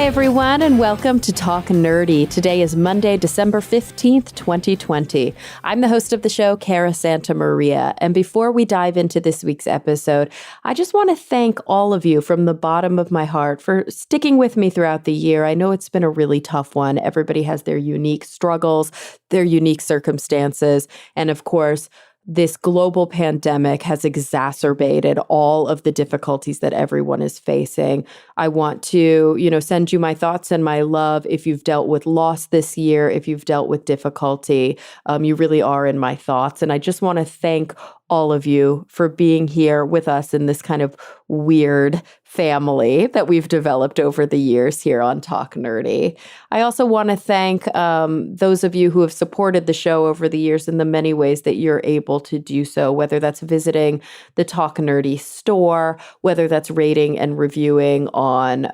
everyone, and welcome to Talk Nerdy. Today is Monday, December 15th, 2020. I'm the host of the show, Cara Santa Maria, and before we dive into this week's episode, I just want to thank all of you from the bottom of my heart for sticking with me throughout the year. I know it's been a really tough one. Everybody has their unique struggles, their unique circumstances, and of course, this global pandemic has exacerbated all of the difficulties that everyone is facing. I want to, send you my thoughts and my love. If you've dealt with loss this year, if you've dealt with difficulty, you really are in my thoughts. And I just want to thank all of you for being here with us in this kind of weird family that we've developed over the years here on Talk Nerdy. I also want to thank those of you who have supported the show over the years in the many ways that you're able to do so, whether that's visiting the Talk Nerdy store, whether that's rating and reviewing on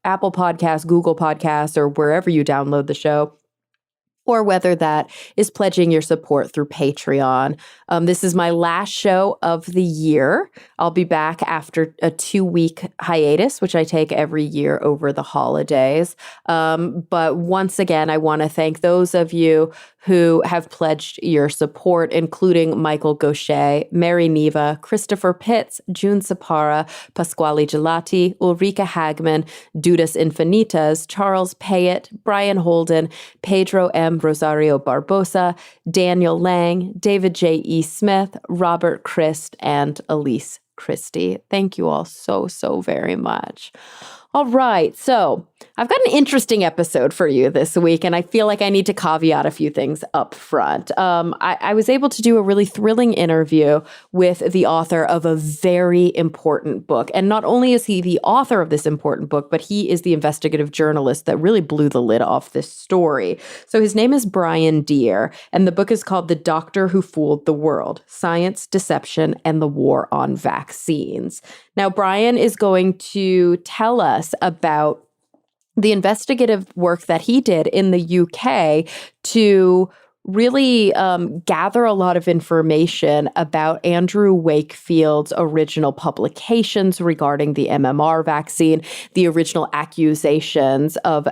Apple Podcasts, Google Podcasts, or wherever you download the show, or whether that is pledging your support through Patreon. This is my last show of the year. I'll be back after a 2-week hiatus, which I take every year over the holidays. But once again, I want to thank those of you who have pledged your support, including Michael Gaucher, Mary Neva, Christopher Pitts, June Sapara, Pasquale Gelati, Ulrika Hagman, Dudas Infinitas, Charles Payet, Brian Holden, Pedro M. Rosario Barbosa, Daniel Lang, David J. E. Smith, Robert Christ, and Elise Christie. Thank you all so very much. All right, so I've got an interesting episode for you this week, and I feel like I need to caveat a few things up front. I was able to do a really thrilling interview with the author of a very important book. And not only is he the author of this important book, but he is the investigative journalist that really blew the lid off this story. So his name is Brian Deer, and the book is called The Doctor Who Fooled the World: Science, Deception, and the War on Vaccines. Now, Brian is going to tell us about the investigative work that he did in the UK to really gather a lot of information about Andrew Wakefield's original publications regarding the MMR vaccine, the original accusations of,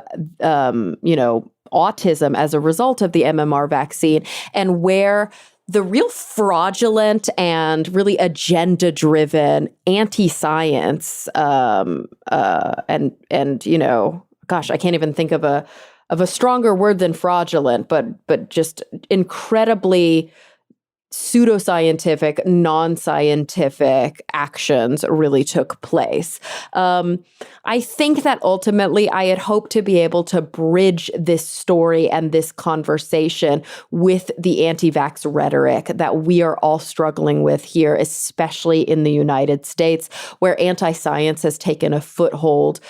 autism as a result of the MMR vaccine, and where the real fraudulent and really agenda-driven anti-science, gosh, I can't even think of a stronger word than fraudulent, but just incredibly pseudoscientific, non-scientific actions really took place. I think that ultimately I had hoped to be able to bridge this story and this conversation with the anti-vax rhetoric that we are all struggling with here, especially in the United States, where anti-science has taken a foothold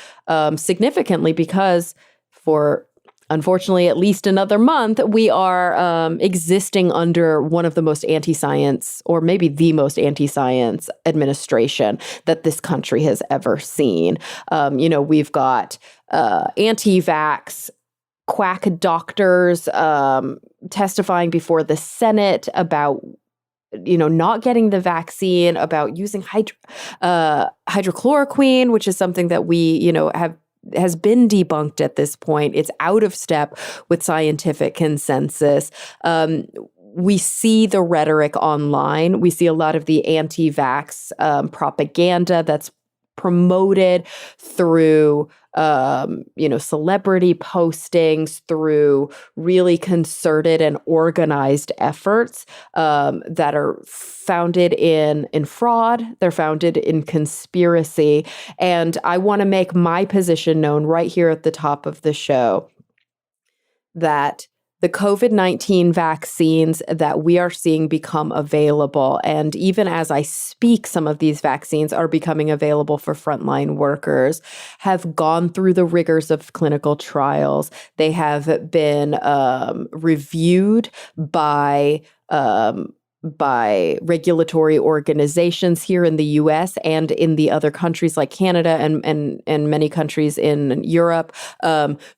significantly because for unfortunately, at least another month, we are existing under one of the most anti-science, or maybe the most anti-science administration that this country has ever seen. We've got anti-vax quack doctors testifying before the Senate about not getting the vaccine, about using hydrochloroquine, which is something that we, has been debunked at this point. It's out of step with scientific consensus. We see the rhetoric online. We see a lot of the anti-vax propaganda that's promoted through, celebrity postings, through really concerted and organized efforts that are founded in fraud. They're founded in conspiracy. And I want to make my position known right here at the top of the show that the COVID-19 vaccines that we are seeing become available, and even as I speak, some of these vaccines are becoming available for frontline workers, have gone through the rigors of clinical trials. They have been reviewed by regulatory organizations here in the US and in the other countries like Canada and many countries in Europe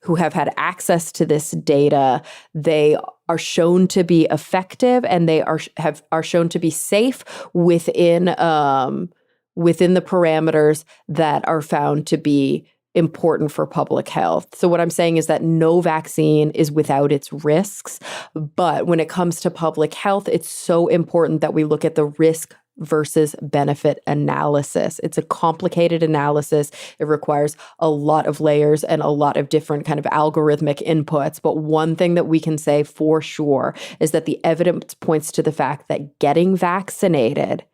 who have had access to this data. They are shown to be effective, and they are shown to be safe within the parameters that are found to be important for public health. So what I'm saying is that no vaccine is without its risks. But when it comes to public health, it's so important that we look at the risk versus benefit analysis. It's a complicated analysis. It requires a lot of layers and a lot of different kind of algorithmic inputs. But one thing that we can say for sure is that the evidence points to the fact that getting vaccinated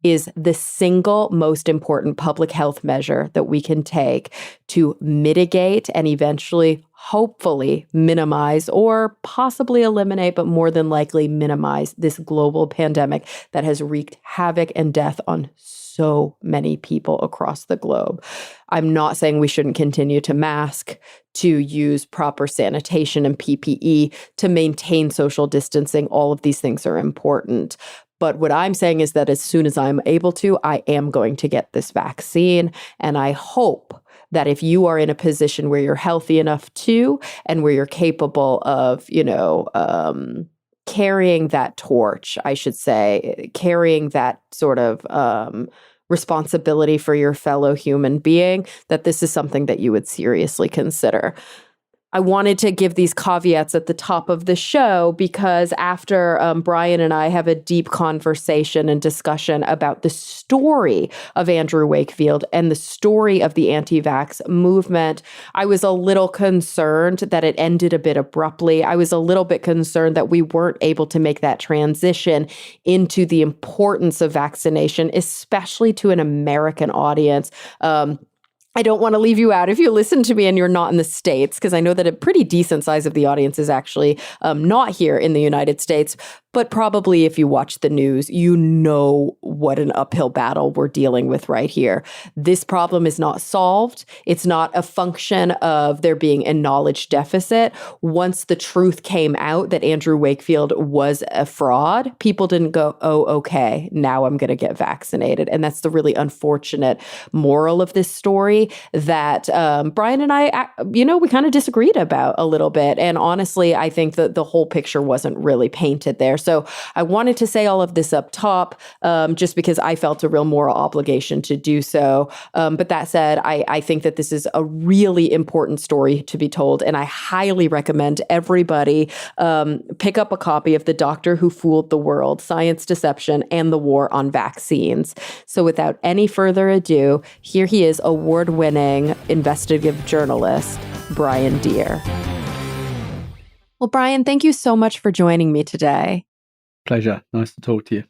is the single most important public health measure that we can take to mitigate and eventually, hopefully, minimize or possibly eliminate, but more than likely minimize this global pandemic that has wreaked havoc and death on so many people across the globe. I'm not saying we shouldn't continue to mask, to use proper sanitation and PPE, to maintain social distancing. All of these things are important. But what I'm saying is that as soon as I'm able to, I am going to get this vaccine. And I hope that if you are in a position where you're healthy enough to, and where you're capable of, carrying that torch, I should say, carrying that sort of responsibility for your fellow human being, that this is something that you would seriously consider. I wanted to give these caveats at the top of the show because after Brian and I have a deep conversation and discussion about the story of Andrew Wakefield and the story of the anti-vax movement, I was a little concerned that it ended a bit abruptly. I was a little bit concerned that we weren't able to make that transition into the importance of vaccination, especially to an American audience. I don't want to leave you out if you listen to me and you're not in the States, because I know that a pretty decent size of the audience is actually not here in the United States. But probably if you watch the news, you know what an uphill battle we're dealing with right here. This problem is not solved. It's not a function of there being a knowledge deficit. Once the truth came out that Andrew Wakefield was a fraud, people didn't go, oh, okay, now I'm going to get vaccinated. And that's the really unfortunate moral of this story that Brian and I, we kind of disagreed about a little bit. And honestly, I think that the whole picture wasn't really painted there. So I wanted to say all of this up top just because I felt a real moral obligation to do so. But that said, I think that this is a really important story to be told. And I highly recommend everybody pick up a copy of The Doctor Who Fooled the World, Science, Deception, and the War on Vaccines. So without any further ado, here he is, award-winning investigative journalist, Brian Deer. Well, Brian, thank you so much for joining me today. Pleasure. Nice to talk to you.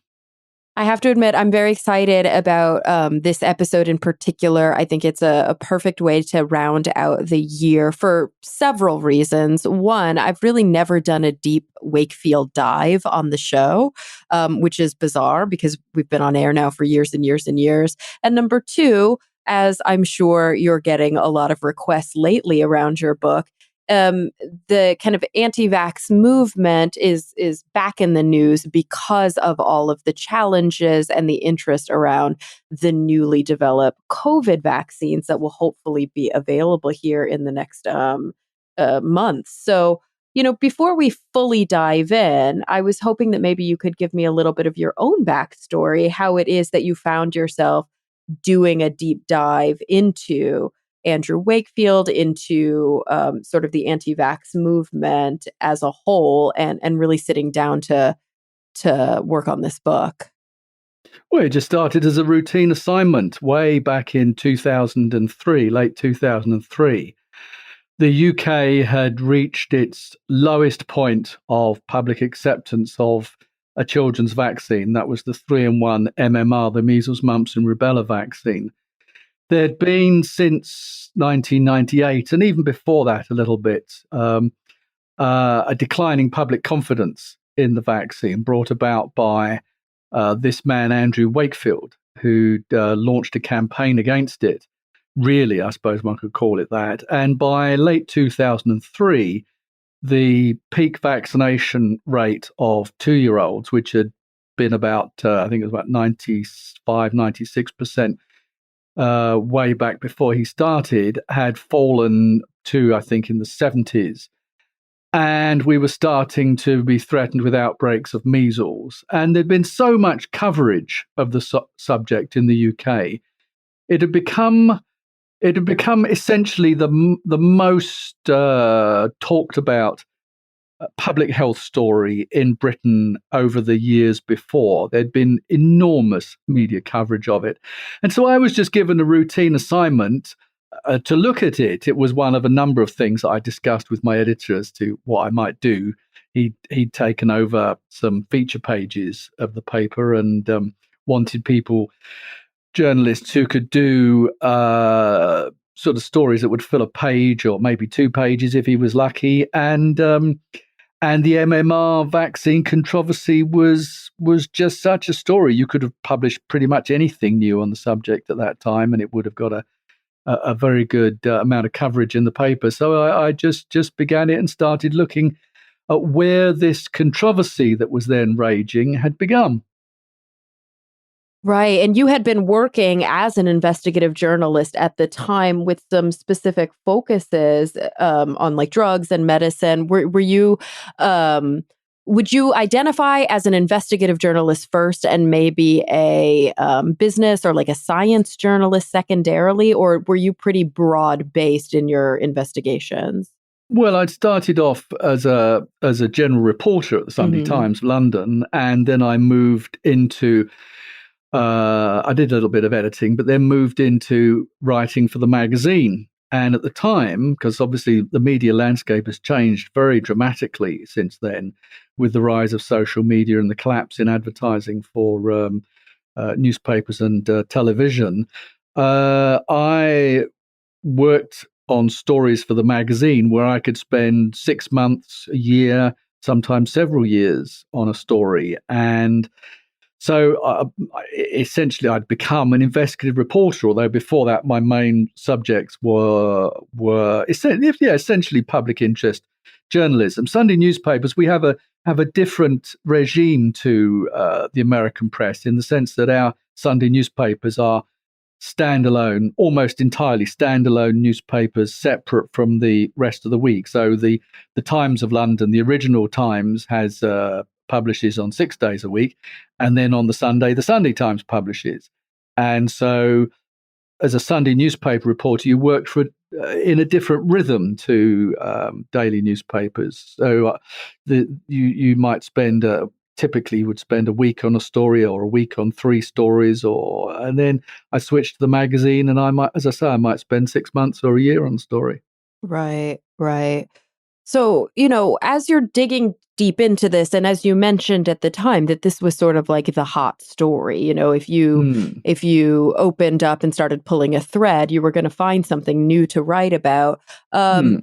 I have to admit, I'm very excited about this episode in particular. I think it's a perfect way to round out the year for several reasons. One, I've really never done a deep Wakefield dive on the show, which is bizarre because we've been on air now for years and years and years. And number two, as I'm sure you're getting a lot of requests lately around your book, the kind of anti-vax movement is back in the news because of all of the challenges and the interest around the newly developed COVID vaccines that will hopefully be available here in the next months. So, before we fully dive in, I was hoping that maybe you could give me a little bit of your own backstory, how it is that you found yourself doing a deep dive into Andrew Wakefield, into sort of the anti-vax movement as a whole, and really sitting down to work on this book. Well, it just started as a routine assignment way back in 2003, late 2003. The UK had reached its lowest point of public acceptance of a children's vaccine. That was the 3-in-1 MMR, the measles, mumps, and rubella vaccine. There'd been since 1998, and even before that a little bit, a declining public confidence in the vaccine brought about by this man, Andrew Wakefield, who'd launched a campaign against it. Really, I suppose one could call it that. And by late 2003, the peak vaccination rate of 2-year-olds, which had been about, I think it was about 95, 96%, way back before he started, had fallen to, I think, in the 70s. And we were starting to be threatened with outbreaks of measles. And there'd been so much coverage of the subject in the UK. It had become it had become essentially the most talked about public health story in Britain over the years before. There'd been enormous media coverage of it. And so I was just given a routine assignment to look at it. It was one of a number of things that I discussed with my editor as to what I might do. He'd taken over some feature pages of the paper and wanted journalists who could do sort of stories that would fill a page or maybe 2 pages if he was lucky. And the MMR vaccine controversy was just such a story. You could have published pretty much anything new on the subject at that time, and it would have got a very good amount of coverage in the paper. So I just began it and started looking at where this controversy that was then raging had begun. Right. And you had been working as an investigative journalist at the time with some specific focuses on like drugs and medicine. Were you, would you identify as an investigative journalist first and maybe a business or like a science journalist secondarily? Or were you pretty broad based in your investigations? Well, I'd started off as a general reporter at the Sunday Times, London, and then I moved into I did a little bit of editing, but then moved into writing for the magazine. And at the time, because obviously the media landscape has changed very dramatically since then, with the rise of social media and the collapse in advertising for newspapers and television, I worked on stories for the magazine where I could spend 6 months, a year, sometimes several years on a story. And so essentially, I'd become an investigative reporter. Although before that, my main subjects were essentially public interest journalism. Sunday newspapers, we have a different regime to the American press in the sense that our Sunday newspapers are standalone, almost entirely standalone newspapers, separate from the rest of the week. So the Times of London, the original Times, has publishes on 6 days a week, and then on the Sunday Times publishes. And so, as a Sunday newspaper reporter, you worked in a different rhythm to daily newspapers. So you might spend typically you would spend a week on a story or a week on 3 stories, and then I switched to the magazine, and I might spend 6 months or a year on a story. Right, right. So, as you're digging deep into this, and as you mentioned at the time that this was sort of like the hot story, Hmm. if you opened up and started pulling a thread, you were going to find something new to write about. Hmm.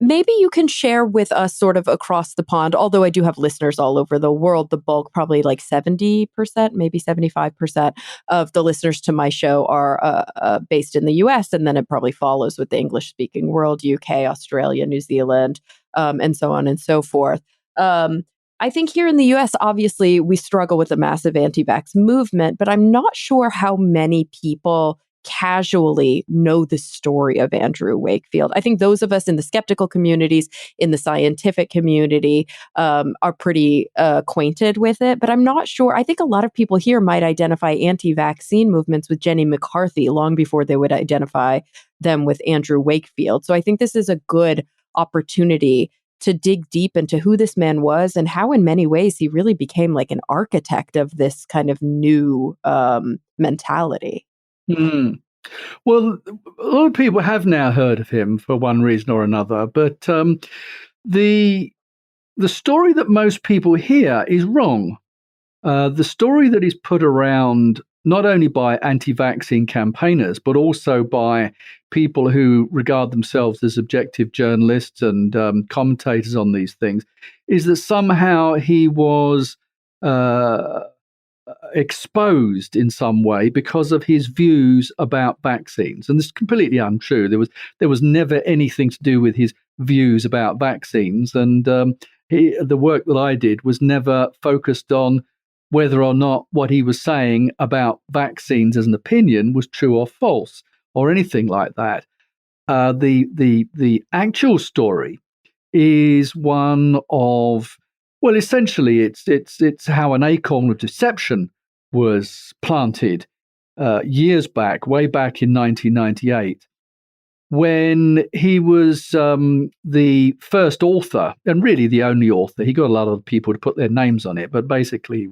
Maybe you can share with us sort of across the pond, although I do have listeners all over the world, the bulk, probably like 70%, maybe 75% of the listeners to my show are based in the US. And then it probably follows with the English speaking world, UK, Australia, New Zealand, and so on and so forth. I think here in the US, obviously, we struggle with a massive anti-vax movement, but I'm not sure how many people casually know the story of Andrew Wakefield. I think those of us in the skeptical communities, in the scientific community, are pretty acquainted with it. But I'm not sure. I think a lot of people here might identify anti-vaccine movements with Jenny McCarthy long before they would identify them with Andrew Wakefield. So I think this is a good opportunity to dig deep into who this man was and how in many ways he really became like an architect of this kind of new mentality. Hmm. Well, a lot of people have now heard of him for one reason or another, but the story that most people hear is wrong. The story that is put around not only by anti-vaccine campaigners, but also by people who regard themselves as objective journalists and commentators on these things, is that somehow he was exposed in some way because of his views about vaccines, and this is completely untrue. There was never anything to do with his views about vaccines, and the work that I did was never focused on whether or not what he was saying about vaccines as an opinion was true or false or anything like that. The actual story is one of, well, essentially it's how an acorn of deception was planted years back, way back in 1998, when he was the first author, and really the only author. He got a lot of people to put their names on it, but basically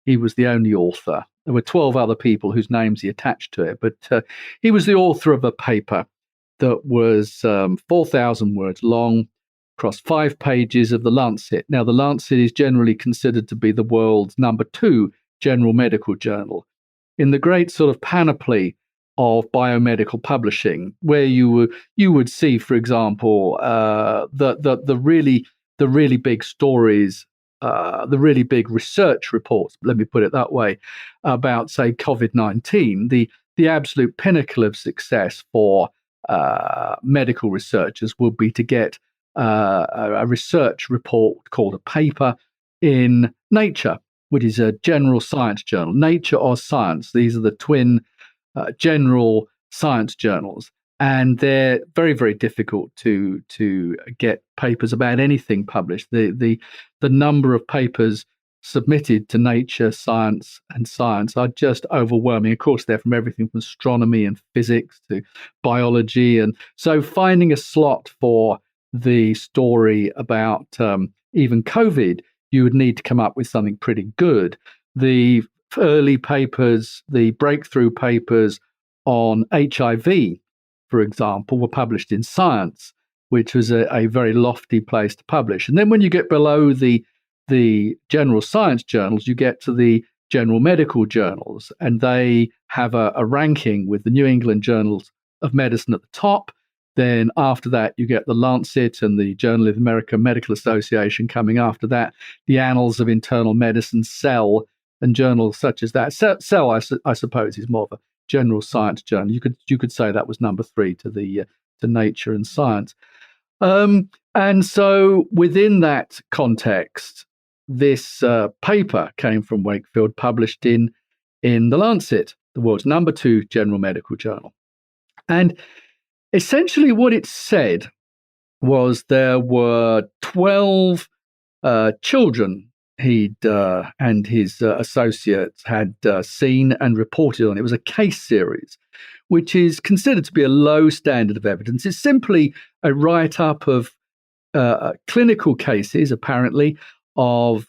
he was the only author. There were 12 other people whose names he attached to it, but he was the author of a paper that was 4,000 words long, across 5 pages of the Lancet. Now, the Lancet is generally considered to be the world's number 2 general medical journal in the great sort of panoply of biomedical publishing, where you would see, for example, the really big stories, the really big research reports. Let me put it that way, about say COVID-19, the absolute pinnacle of success for medical researchers would be to get a research report called a paper in Nature, which is a general science journal. Nature or Science, these are the twin general science journals, and they're very, very difficult to get papers about anything published. The number of papers submitted to Nature, Science, and Science are just overwhelming. Of course, they're from everything from astronomy and physics to biology, and so finding a slot for the story about even COVID, you would need to come up with something pretty good. The early papers, the breakthrough papers on HIV, for example, were published in Science, which was a very lofty place to publish. And then when you get below the general science journals, you get to the general medical journals, and they have a ranking with the New England Journals of Medicine at the top. Then after that, you get the Lancet and the Journal of the American Medical Association coming after that, the Annals of Internal Medicine, Cell, and journals such as that. Cell, I suppose, is more of a general science journal. You could say that was number 3 to Nature and Science. And so within that context, this paper came from Wakefield, published in the Lancet, the world's number 2 general medical journal. And essentially what it said was there were 12 children he'd and his associates had seen and reported on. It was a case series, which is considered to be a low standard of evidence. It's simply a write-up of clinical cases, apparently, of,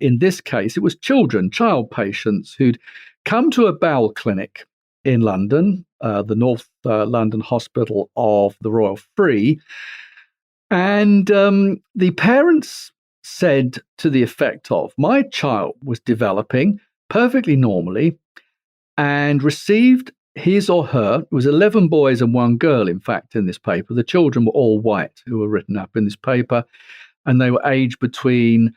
in this case, it was child patients who'd come to a bowel clinic in London, the North London Hospital of the Royal Free, and the parents said to the effect of, my child was developing perfectly normally and received his or her, it was 11 boys and 1 girl, in fact, in this paper. The children were all white who were written up in this paper, and they were aged between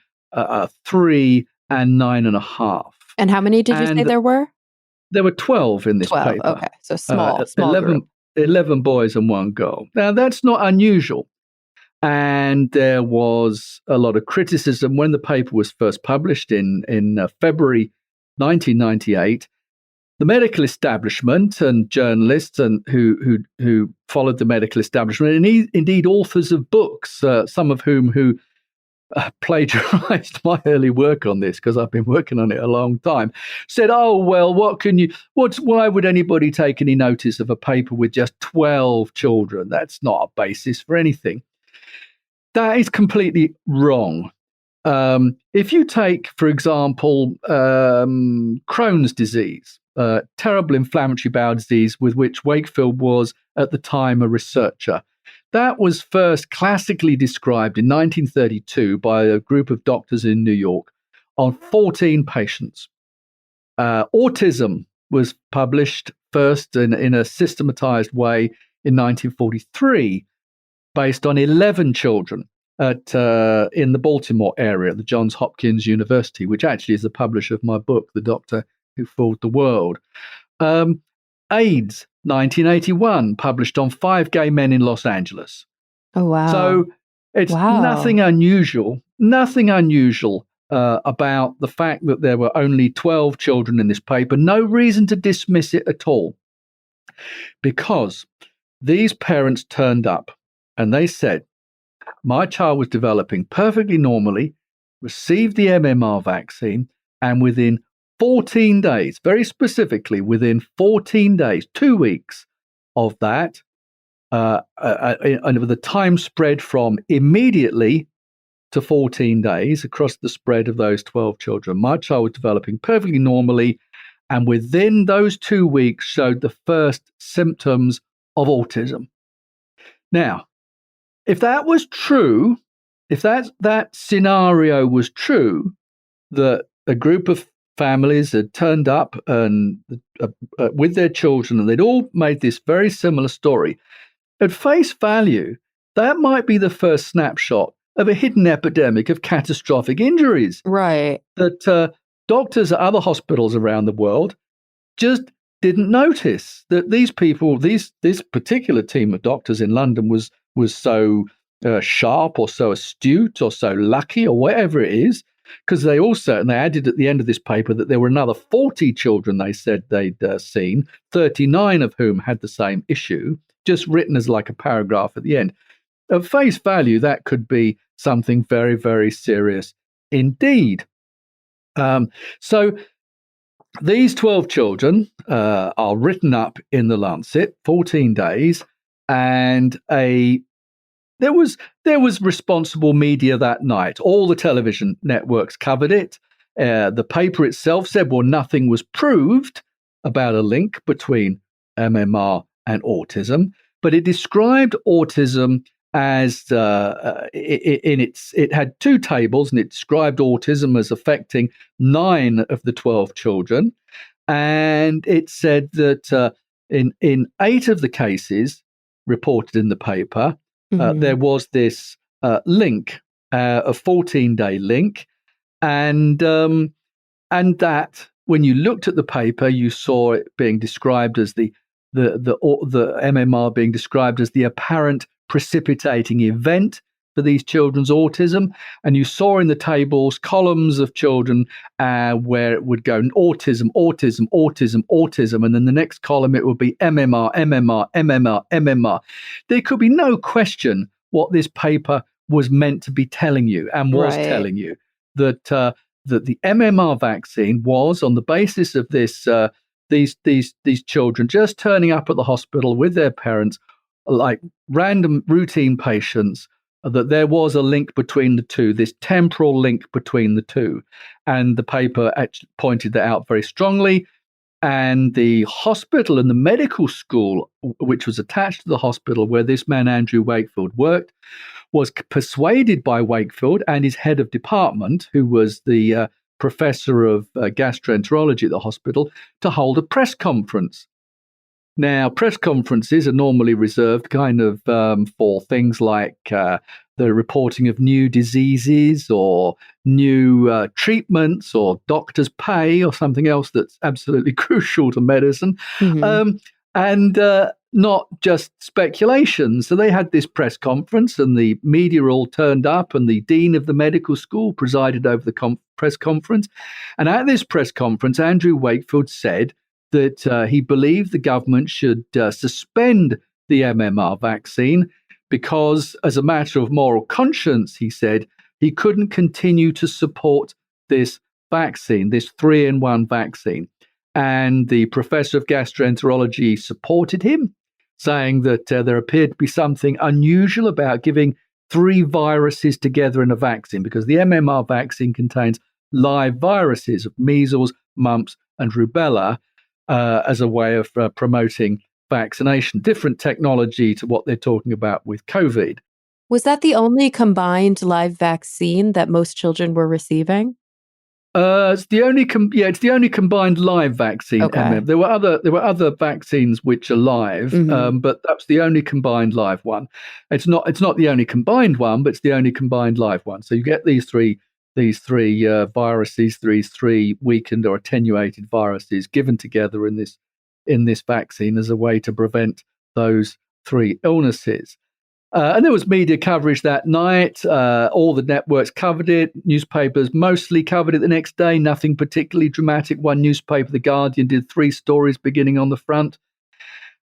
3 and 9.5. And how many did you say there were? There were 12 in this 12, paper. okay, so small 11, group. 11 boys and 1 girl. Now, that's not unusual. And there was a lot of criticism when the paper was first published in February 1998. The medical establishment and journalists and who followed the medical establishment, and indeed authors of books, some of whom plagiarized my early work on this, because I've been working on it a long time, said, oh, well, why would anybody take any notice of a paper with just 12 children? That's not a basis for anything. That is completely wrong. If you take, for example, Crohn's disease, terrible inflammatory bowel disease with which Wakefield was at the time a researcher, that was first classically described in 1932 by a group of doctors in New York on 14 patients. Autism was published first in a systematized way in 1943, based on 11 children in the Baltimore area at the Johns Hopkins University, which actually is the publisher of my book, The Doctor Who Fooled the World. AIDS, 1981, published on 5 gay men in Los Angeles. Oh, wow. So it's nothing unusual about the fact that there were only 12 children in this paper. No reason to dismiss it at all, because these parents turned up and they said, my child was developing perfectly normally, received the MMR vaccine, and within 14 days, very specifically within 14 days, 2 weeks of that, and with the time spread from immediately to 14 days across the spread of those 12 children. My child was developing perfectly normally, and within those 2 weeks showed the first symptoms of autism. Now, if that was true, if that scenario was true, that a group of families had turned up and with their children, and they'd all made this very similar story, at face value, that might be the first snapshot of a hidden epidemic of catastrophic injuries. Right. That doctors at other hospitals around the world just didn't notice that these people, this particular team of doctors in London was so sharp or so astute or so lucky or whatever it is, because they added at the end of this paper that there were another 40 children they said they'd seen, 39 of whom had the same issue, just written as like a paragraph at the end. At face value, that could be something very, very serious indeed. So these 12 children are written up in the Lancet, 14 days, and there was responsible media that night. All the television networks covered it. The paper itself said, well, nothing was proved about a link between MMR and autism, but it described autism as it had two tables, and it described autism as affecting 9 of the 12 children, and it said that in 8 of the cases reported in the paper, there was this link, a 14-day link, and that when you looked at the paper, you saw it being described as the MMR being described as the apparent precipitating event for these children's autism, and you saw in the tables columns of children where it would go autism, autism, autism, autism, and then the next column it would be MMR, MMR, MMR, MMR. There could be no question what this paper was meant to be telling you, and was telling you that the MMR vaccine was, on the basis of this, these children just turning up at the hospital with their parents, like random routine patients, that there was a link between the two, this temporal link between the two. And the paper actually pointed that out very strongly. And the hospital and the medical school, which was attached to the hospital where this man, Andrew Wakefield, worked, was persuaded by Wakefield and his head of department, who was the professor of gastroenterology at the hospital, to hold a press conference. Now, press conferences are normally reserved kind of for things like the reporting of new diseases or new treatments or doctors' pay or something else that's absolutely crucial to medicine, and not just speculation. So they had this press conference, and the media all turned up, and the dean of the medical school presided over the press conference. And at this press conference, Andrew Wakefield said that he believed the government should suspend the MMR vaccine because, as a matter of moral conscience, he said, he couldn't continue to support this vaccine, this 3-in-1 vaccine. And the professor of gastroenterology supported him, saying that there appeared to be something unusual about giving 3 viruses together in a vaccine, because the MMR vaccine contains live viruses of measles, mumps, and rubella, as a way of promoting vaccination. Different technology to what they're talking about with COVID. Was that the only combined live vaccine that most children were receiving? It's the only combined live vaccine. Okay. There were other vaccines which are live, but that's the only combined live one. It's not the only combined one, but it's the only combined live one. So you get these three viruses, these 3 weakened or attenuated viruses given together in this vaccine as a way to prevent those 3 illnesses. And there was media coverage that night. All the networks covered it. Newspapers mostly covered it the next day. Nothing particularly dramatic. One newspaper, The Guardian, did 3 stories beginning on the front.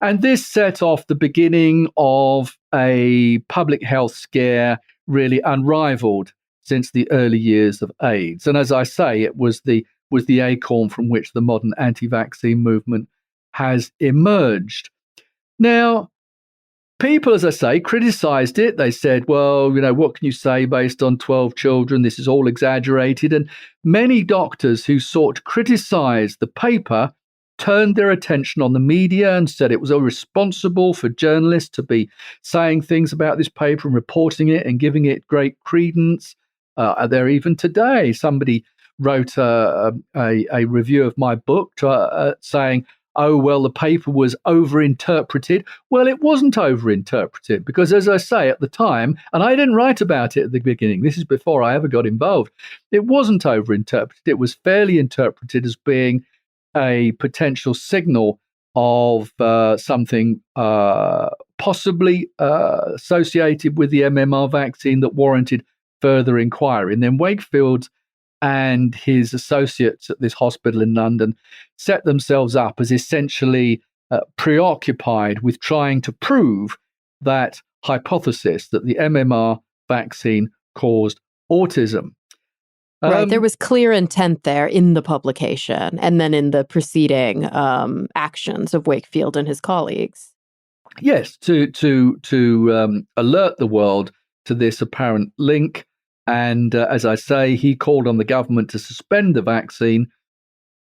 And this set off the beginning of a public health scare really unrivaled since the early years of AIDS. And as I say, it was the acorn from which the modern anti-vaccine movement has emerged. Now, people, as I say, criticised it. They said, well, what can you say based on 12 children? This is all exaggerated. And many doctors who sought to criticise the paper turned their attention on the media and said it was irresponsible for journalists to be saying things about this paper and reporting it and giving it great credence. There even today, somebody wrote a review of my book saying, oh, well, the paper was overinterpreted. Well, it wasn't overinterpreted because, as I say, at the time, and I didn't write about it at the beginning, this is before I ever got involved, it wasn't overinterpreted. It was fairly interpreted as being a potential signal of something possibly associated with the MMR vaccine that warranted further inquiry. And then Wakefield and his associates at this hospital in London set themselves up as essentially preoccupied with trying to prove that hypothesis that the MMR vaccine caused autism. Right. There was clear intent there in the publication and then in the preceding actions of Wakefield and his colleagues. Yes, to alert the world to this apparent link. And as I say, he called on the government to suspend the vaccine,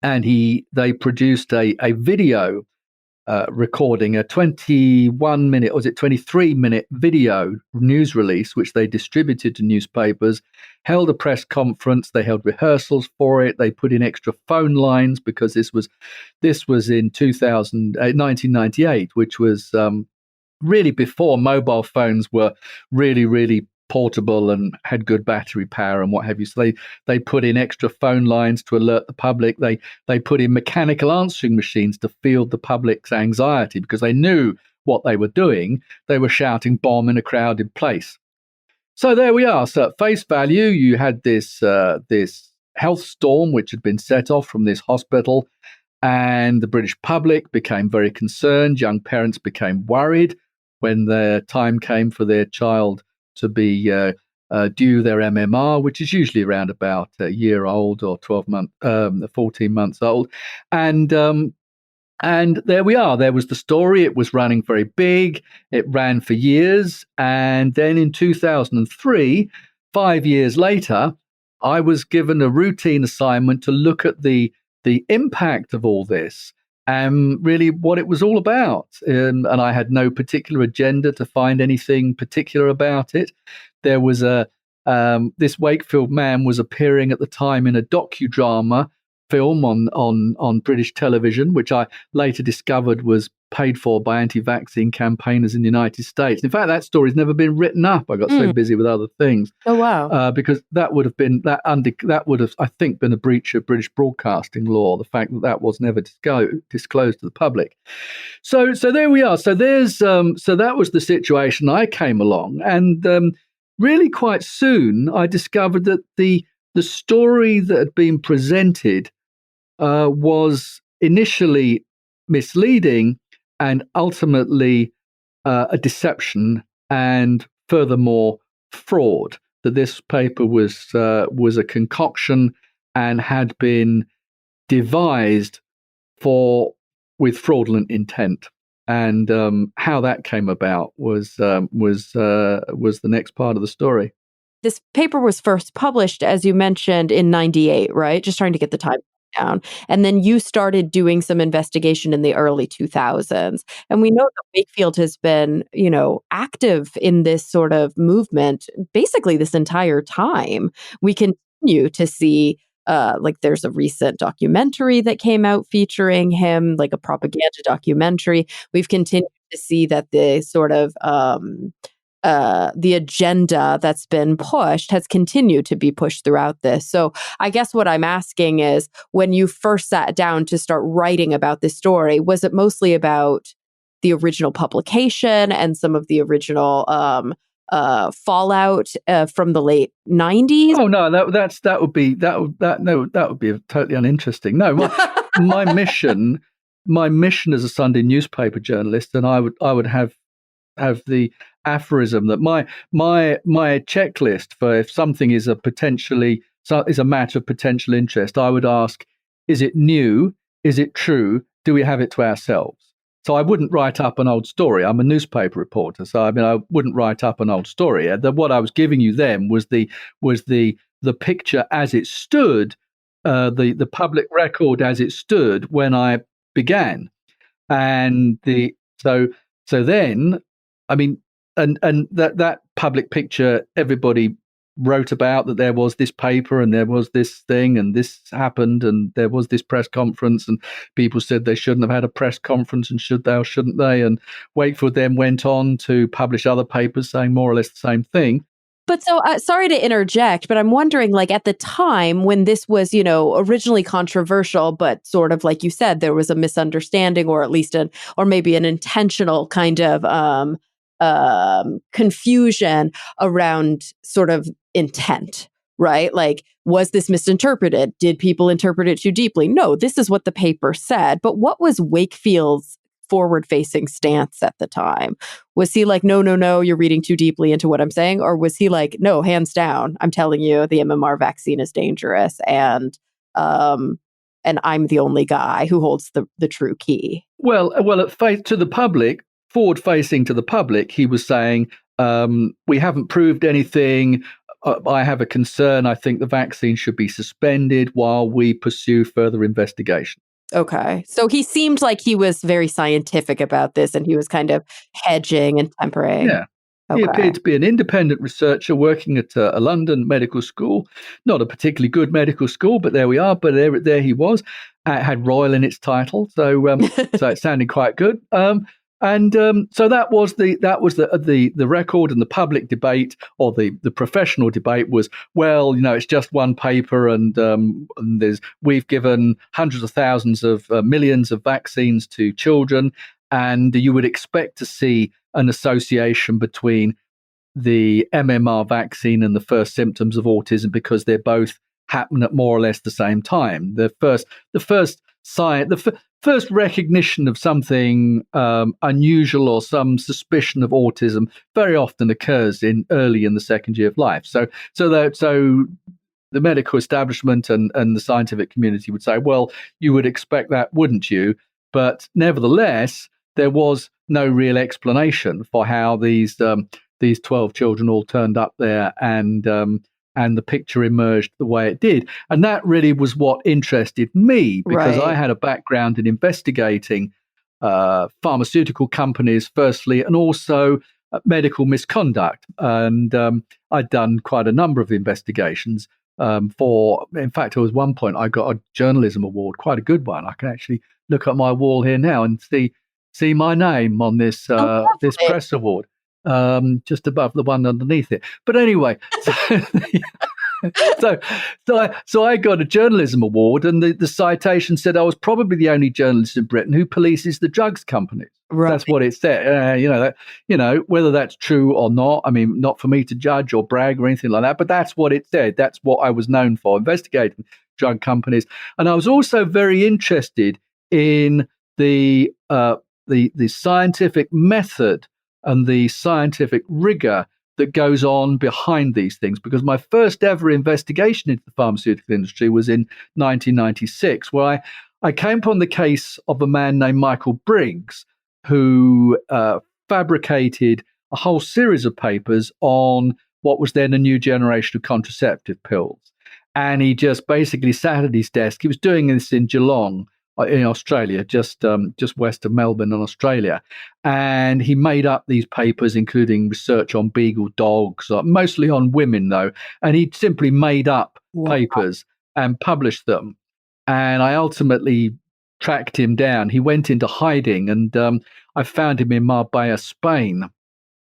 and they produced a video recording, a 21-minute, or was it 23-minute video news release, which they distributed to newspapers, held a press conference, they held rehearsals for it, they put in extra phone lines because this was in 1998, which was really before mobile phones were really, really portable and had good battery power and what have you. So they put in extra phone lines to alert the public. They put in mechanical answering machines to field the public's anxiety because they knew what they were doing. They were shouting bomb in a crowded place. So there we are. So at face value, you had this health storm which had been set off from this hospital, and the British public became very concerned. Young parents became worried when the time came for their child to be due their MMR, which is usually around about a year old or 14 months old. And there we are. There was the story. It was running very big. It ran for years. And then in 2003, 5 years later, I was given a routine assignment to look at the impact of all this and really what it was all about. And I had no particular agenda to find anything particular about it. There was this Wakefield man was appearing at the time in a docudrama film on British television, which I later discovered was paid for by anti-vaccine campaigners in the United States. In fact, that story's never been written up. I got so busy with other things. Oh wow! Because that would have been that would have, I think, been a breach of British broadcasting law. The fact that was never disclosed to the public. So there we are. So that was the situation. I came along, and really quite soon I discovered that the story that had been presented was initially misleading and ultimately a deception and furthermore fraud. That this paper was a concoction and had been devised with fraudulent intent. And how that came about was the next part of the story. This paper was first published, as you mentioned, in 98, right? Just trying to get the time down. And then you started doing some investigation in the early 2000s. And we know that Wakefield has been, active in this sort of movement basically this entire time. We continue to see there's a recent documentary that came out featuring him, like a propaganda documentary. We've continued to see that the sort of the agenda that's been pushed has continued to be pushed throughout this. So I guess what I'm asking is, when you first sat down to start writing about this story, was it mostly about the original publication and some of the original fallout from the late 90s? Oh no, that would be totally uninteresting. No, my mission as a Sunday newspaper journalist, and I would have the aphorism that my checklist for if something is a matter of potential interest, I would ask: is it new? Is it true? Do we have it to ourselves? So I wouldn't write up an old story. I'm a newspaper reporter, so I mean I wouldn't write up an old story. What I was giving you then was the picture as it stood, the public record as it stood when I began, and so then, I mean, and that public picture, everybody wrote about that there was this paper and there was this thing and this happened and there was this press conference and people said they shouldn't have had a press conference and should they or shouldn't they, and Wakefield then went on to publish other papers saying more or less the same thing. But so, sorry to interject, but I'm wondering, like, at the time when this was, originally controversial, but sort of like you said, there was a misunderstanding, or at least or maybe an intentional kind of confusion around sort of intent, right? Like, was this misinterpreted? Did people interpret it too deeply? No, this is what the paper said. But what was Wakefield's forward-facing stance at the time? Was he like, no, you're reading too deeply into what I'm saying? Or was he like, no, hands down, I'm telling you the MMR vaccine is dangerous, and I'm the only guy who holds the true key? Well, to the public, forward-facing to the public, he was saying, we haven't proved anything. I have a concern. I think the vaccine should be suspended while we pursue further investigation. Okay. So he seemed like he was very scientific about this, and he was kind of hedging and tempering. Yeah. Okay. He appeared to be an independent researcher working at a London medical school, not a particularly good medical school, but there we are. But there he was. It had Royal in its title, so it sounded quite good. So that was the record, and the public debate, or the professional debate, was, well, it's just one paper, and we've given hundreds of thousands of millions of vaccines to children, and you would expect to see an association between the MMR vaccine and the first symptoms of autism, because they both happen at more or less the same time. The first recognition of something unusual or some suspicion of autism very often occurs early in the second year of life. So the medical establishment and the scientific community would say, well, you would expect that, wouldn't you? But nevertheless, there was no real explanation for how these 12 children all turned up there, and the picture emerged the way it did. And that really was what interested me, because I had a background in investigating pharmaceutical companies, firstly, and also medical misconduct. And I'd done quite a number of investigations in fact, there was one point I got a journalism award, quite a good one. I can actually look at my wall here now and see my name on this this press award. Just above the one underneath it. But anyway, so I got a journalism award, and the citation said I was probably the only journalist in Britain who polices the drugs companies. Right. That's what it said. Whether that's true or not, I mean, not for me to judge or brag or anything like that, but that's what it said. That's what I was known for, investigating drug companies. And I was also very interested in the scientific method and the scientific rigor that goes on behind these things, because my first ever investigation into the pharmaceutical industry was in 1996, where I came upon the case of a man named Michael Briggs, who fabricated a whole series of papers on what was then a new generation of contraceptive pills. And he just basically sat at his desk. He was doing this in Geelong, in Australia, just west of Melbourne in Australia. And he made up these papers, including research on beagle dogs, mostly on women, though. And he simply made up papers and published them. And I ultimately tracked him down. He went into hiding, and I found him in Marbella, Spain,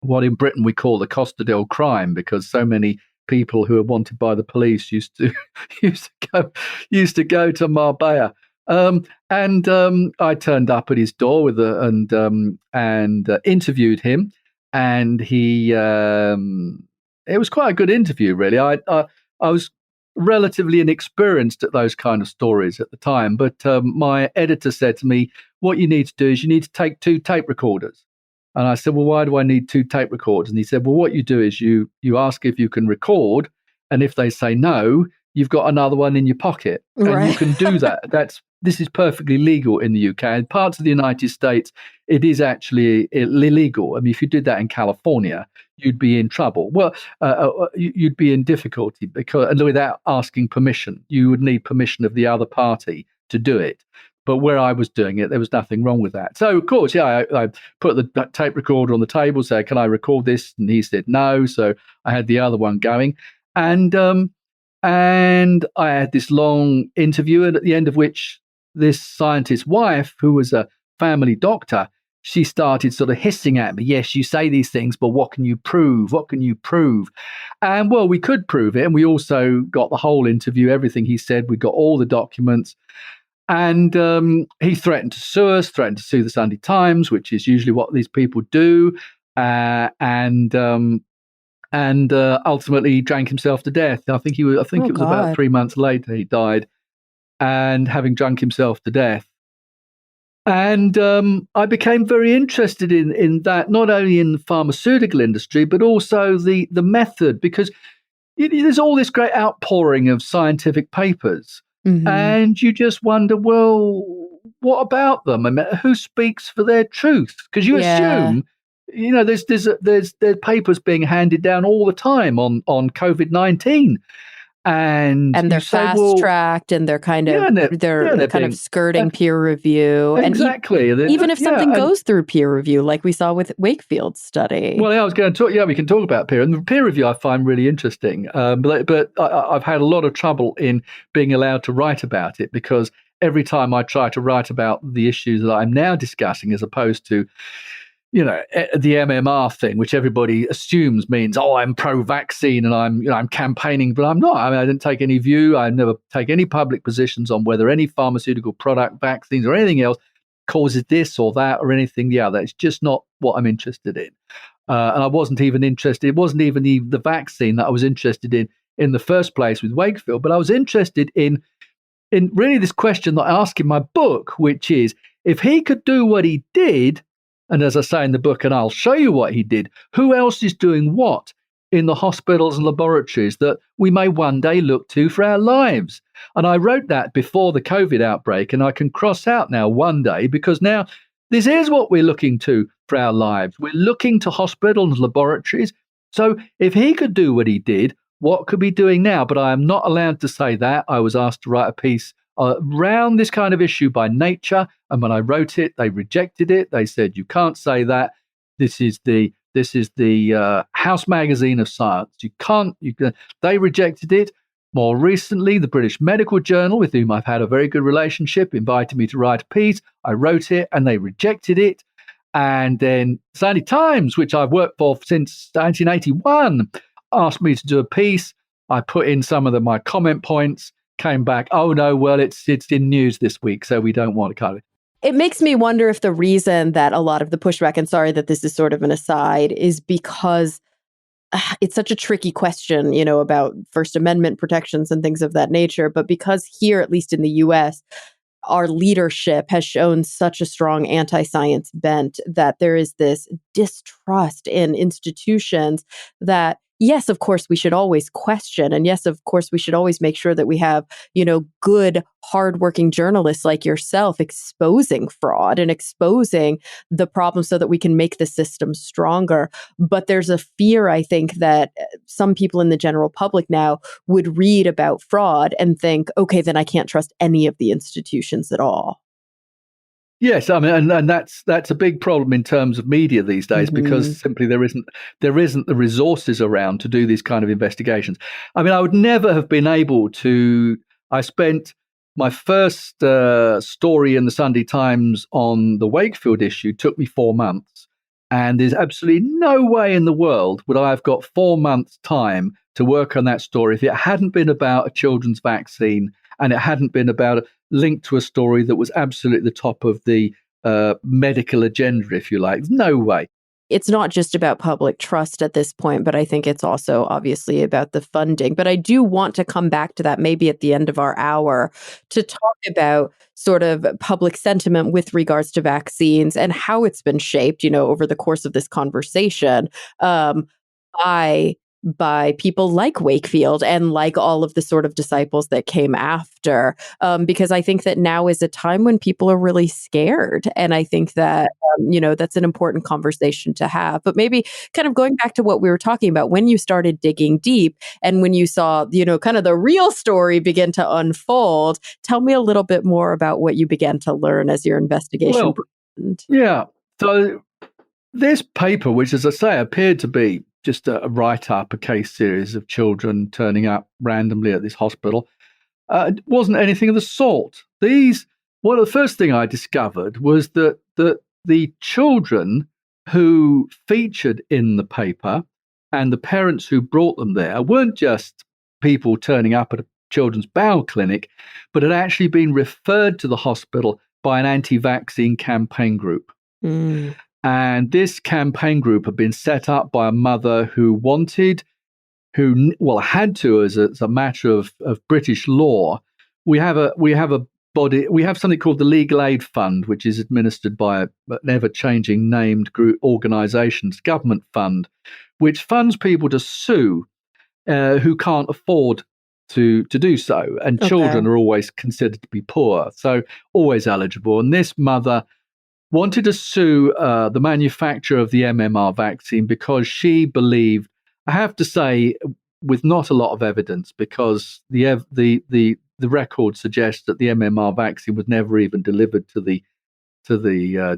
what in Britain we call the Costa del Crime, because so many people who are wanted by the police used to go to Marbella. I turned up at his door and interviewed him, and it was quite a good interview, really. I was relatively inexperienced at those kind of stories at the time, but my editor said to me, what you need to do is you need to take 2 tape recorders. And I said, well, why do I need 2 tape recorders? And he said, well, what you do is you ask if you can record, and if they say no, you've got another one in your pocket, and you can do that. this is perfectly legal in the UK. In parts of the United States, it is actually illegal. I mean, if you did that in California, you'd be in trouble. Well, you'd be in difficulty because without asking permission, you would need permission of the other party to do it. But where I was doing it, there was nothing wrong with that. So, of course, I put the tape recorder on the table, said, "Can I record this?" And he said no. So I had the other one going, and I had this long interview, and at the end of which this scientist's wife, who was a family doctor, she started sort of hissing at me. "Yes, you say these things, but what can you prove? What can you prove?" And well, we could prove it, and we also got the whole interview, everything he said. We got all the documents. And he threatened to sue us, threatened to sue the Sunday Times, which is usually what these people do, and ultimately drank himself to death. I think it was about 3 months later he died, and having drunk himself to death. And I became very interested in that, not only in the pharmaceutical industry, but also the method, because there's all this great outpouring of scientific papers. Mm-hmm. And you just wonder, well, what about them? I mean, who speaks for their truth? Because you assume, there's papers being handed down all the time on COVID-19, and they're fast tracked, and they're kind of they're kind of skirting peer review. Exactly. And even if something goes through peer review, like we saw with Wakefield's study. Well, I was going to talk. Yeah, we can talk about peer. And the peer review I find really interesting. But I've had a lot of trouble in being allowed to write about it, because every time I try to write about the issues that I'm now discussing, as opposed to the MMR thing, which everybody assumes means, I'm pro-vaccine and I'm campaigning, but I'm not. I mean, I didn't take any view. I never take any public positions on whether any pharmaceutical product, vaccines, or anything else causes this or that or anything the other. It's just not what I'm interested in. And I wasn't even interested. It wasn't even the vaccine that I was interested in the first place with Wakefield, but I was interested in really this question that I ask in my book, which is, if he could do what he did, and as I say in the book, and I'll show you what he did, who else is doing what in the hospitals and laboratories that we may one day look to for our lives? And I wrote that before the COVID outbreak, and I can cross out now one day, because now this is what we're looking to for our lives. We're looking to hospitals and laboratories. So if he could do what he did, what could we be doing now? But I am not allowed to say that. I was asked to write a piece around this kind of issue by Nature, and when I wrote it, they rejected it. They said, "You can't say that. This is the house magazine of science. You can't." They rejected it. More recently, the British Medical Journal, with whom I've had a very good relationship, invited me to write a piece. I wrote it, and they rejected it. And then Sunday Times, which I've worked for since 1981, asked me to do a piece. I put in some of my comment points. Came back, "Oh no, well, it's in news this week, so we don't want to cover it." It makes me wonder if the reason that a lot of the pushback, and sorry that this is sort of an aside, is because it's such a tricky question, about First Amendment protections and things of that nature. But because here, at least in the US, our leadership has shown such a strong anti-science bent, that there is this distrust in institutions that, yes, of course, we should always question. And yes, of course, we should always make sure that we have, good, hardworking journalists like yourself exposing fraud and exposing the problem so that we can make the system stronger. But there's a fear, I think, that some people in the general public now would read about fraud and think, okay, then I can't trust any of the institutions at all. Yes, I mean, and that's a big problem in terms of media these days, because simply there isn't the resources around to do these kind of investigations. I mean, I would never have been able to. I spent my first story in the Sunday Times on the Wakefield issue took me 4 months, and there's absolutely no way in the world would I have got 4 months' time to work on that story if it hadn't been about a children's vaccine and it hadn't been about linked to a story that was absolutely the top of the medical agenda, if you like. No way. It's not just about public trust at this point, but I think it's also obviously about the funding. But I do want to come back to that maybe at the end of our hour to talk about sort of public sentiment with regards to vaccines and how it's been shaped, over the course of this conversation by by people like Wakefield and like all of the sort of disciples that came after. Because I think that now is a time when people are really scared. And I think that, that's an important conversation to have. But maybe kind of going back to what we were talking about, when you started digging deep and when you saw, kind of the real story begin to unfold, tell me a little bit more about what you began to learn as your investigation happened. Yeah. So this paper, which, as I say, appeared to be just a write-up, a case series of children turning up randomly at this hospital, wasn't anything of the sort. The first thing I discovered was that the children who featured in the paper and the parents who brought them there weren't just people turning up at a children's bowel clinic, but had actually been referred to the hospital by an anti-vaccine campaign group. Mm. And this campaign group had been set up by a mother who had to, as a matter of British law. We have a body. We have something called the Legal Aid Fund, which is administered by an ever-changing named group organisations government fund, which funds people to sue who can't afford to do so, and children are always considered to be poor, so always eligible. And this mother wanted to sue the manufacturer of the MMR vaccine because she believed, I have to say, with not a lot of evidence, because the record suggests that the MMR vaccine was never even delivered to the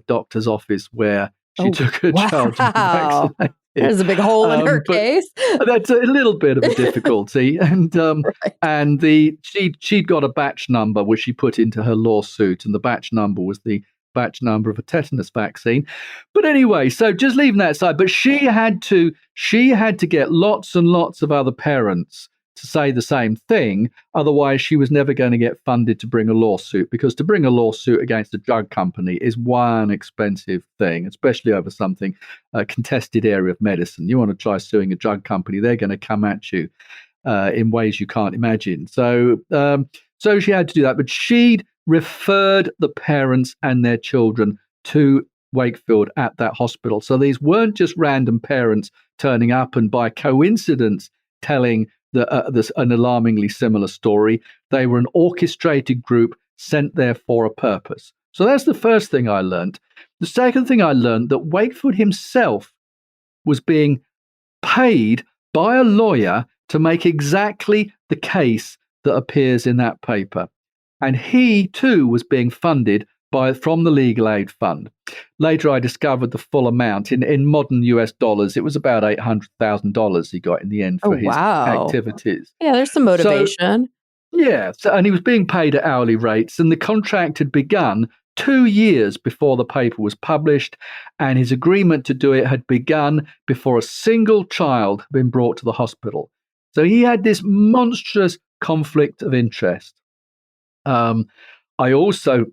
doctor's office where she took her child to be vaccinated. There's a big hole in her case. That's a little bit of a difficulty, and she'd got a batch number which she put into her lawsuit, and the batch number was the batch number of a tetanus vaccine. But anyway, so just leaving that aside, but she had to get lots and lots of other parents to say the same thing. Otherwise, she was never going to get funded to bring a lawsuit, because to bring a lawsuit against a drug company is one expensive thing, especially over something, a contested area of medicine. You want to try suing a drug company, they're going to come at you in ways you can't imagine. So she had to do that, but she'd referred the parents and their children to Wakefield at that hospital. So these weren't just random parents turning up and by coincidence telling an alarmingly similar story. They were an orchestrated group sent there for a purpose. So that's the first thing I learned. The second thing I learned, that Wakefield himself was being paid by a lawyer to make exactly the case that appears in that paper. And he too was being funded from the Legal Aid Fund. Later, I discovered the full amount in modern US dollars. It was about $800,000 he got in the end for his activities. Yeah, there's some motivation. And he was being paid at hourly rates, and the contract had begun 2 years before the paper was published, and his agreement to do it had begun before a single child had been brought to the hospital. So he had this monstrous conflict of interest. I also,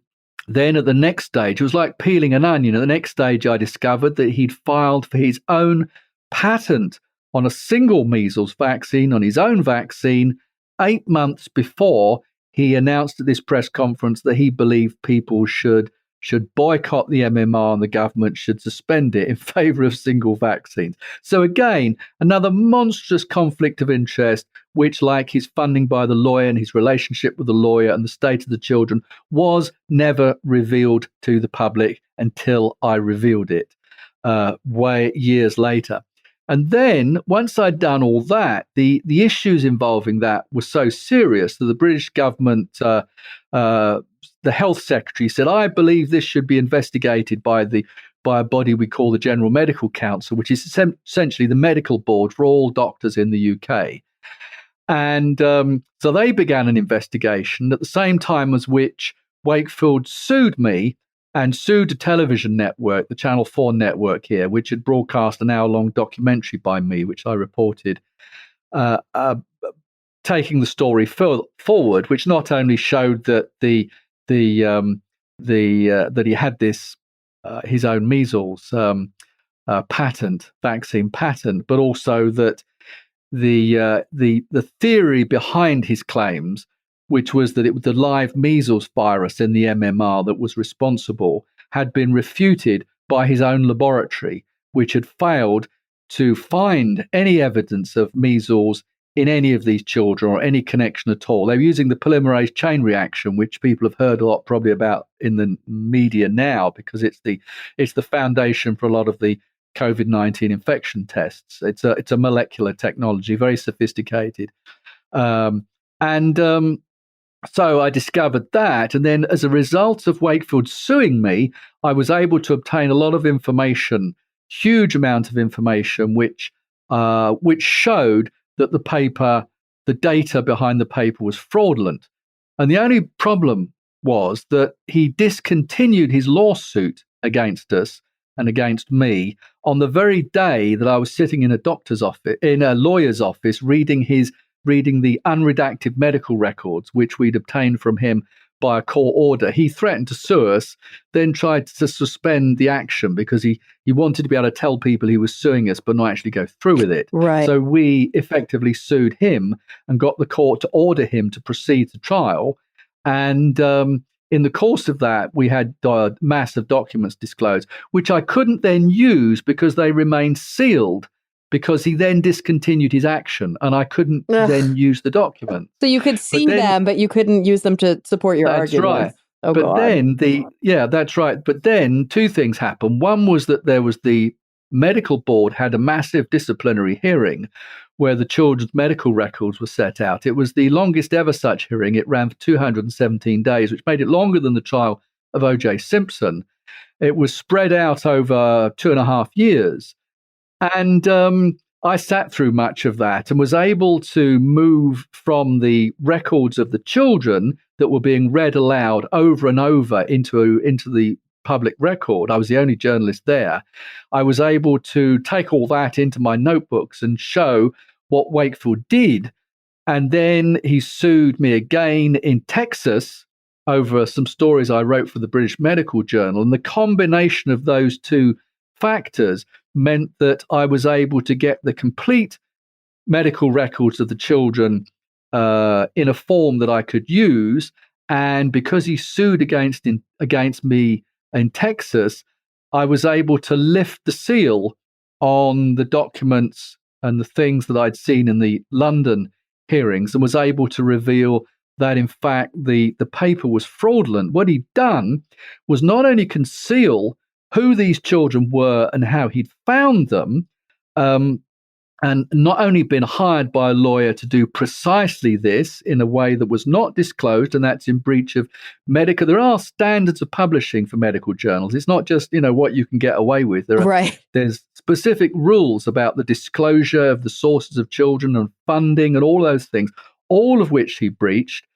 then at the next stage, it was like peeling an onion. At the next stage, I discovered that he'd filed for his own patent on a single measles vaccine, on his own vaccine, 8 months before he announced at this press conference that he believed people should boycott the MMR and the government should suspend it in favor of single vaccines. So again, another monstrous conflict of interest, which, like his funding by the lawyer and his relationship with the lawyer and the state of the children, was never revealed to the public until I revealed it years later. And then, once I'd done all that, the issues involving that were so serious that the British government, the health secretary said, I believe this should be investigated by a body we call the General Medical Council, which is essentially the medical board for all doctors in the UK. And so they began an investigation at the same time as which Wakefield sued me and sued a television network, the Channel 4 network here, which had broadcast an hour-long documentary by me, which I reported, taking the story forward, which not only showed that that he had this his own measles vaccine patent, but also that the theory behind his claims, which was that it was the live measles virus in the MMR that was responsible, had been refuted by his own laboratory, which had failed to find any evidence of measles in any of these children or any connection at all. They were using the polymerase chain reaction, which people have heard a lot probably about in the media now, because it's the foundation for a lot of the COVID-19 infection tests. It's a molecular technology, very sophisticated. So I discovered that, and then as a result of Wakefield suing me, I was able to obtain a lot of information, huge amount of information, which showed that the data behind the paper was fraudulent. And the only problem was that he discontinued his lawsuit against us and against me on the very day that I was sitting in a lawyer's office, reading the unredacted medical records, which we'd obtained from him by a court order. He threatened to sue us, then tried to suspend the action because he wanted to be able to tell people he was suing us, but not actually go through with it. Right. So we effectively sued him and got the court to order him to proceed to trial. And in the course of that, we had massive documents disclosed, which I couldn't then use because they remained sealed, because he then discontinued his action and I couldn't then use the document. So you could see them, but you couldn't use them to support your argument. That's right. Oh, but God. then that's right. But then two things happened. One was that there was the medical board had a massive disciplinary hearing where the children's medical records were set out. It was the longest ever such hearing. It ran for 217 days, which made it longer than the trial of O.J. Simpson. It was spread out over 2.5 years. And I sat through much of that and was able to move from the records of the children that were being read aloud over and over into the public record. I was the only journalist there. I was able to take all that into my notebooks and show what Wakefield did. And then he sued me again in Texas over some stories I wrote for the British Medical Journal. And the combination of those two factors meant that I was able to get the complete medical records of the children in a form that I could use. And because he sued against me in Texas, I was able to lift the seal on the documents and the things that I'd seen in the London hearings, and was able to reveal that, in fact, the paper was fraudulent. What he'd done was not only conceal who these children were and how he'd found them, and not only been hired by a lawyer to do precisely this in a way that was not disclosed, and that's in breach of medical. There are standards of publishing for medical journals. It's not just, what you can get away with. There's specific rules about the disclosure of the sources of children and funding and all those things, all of which he breached.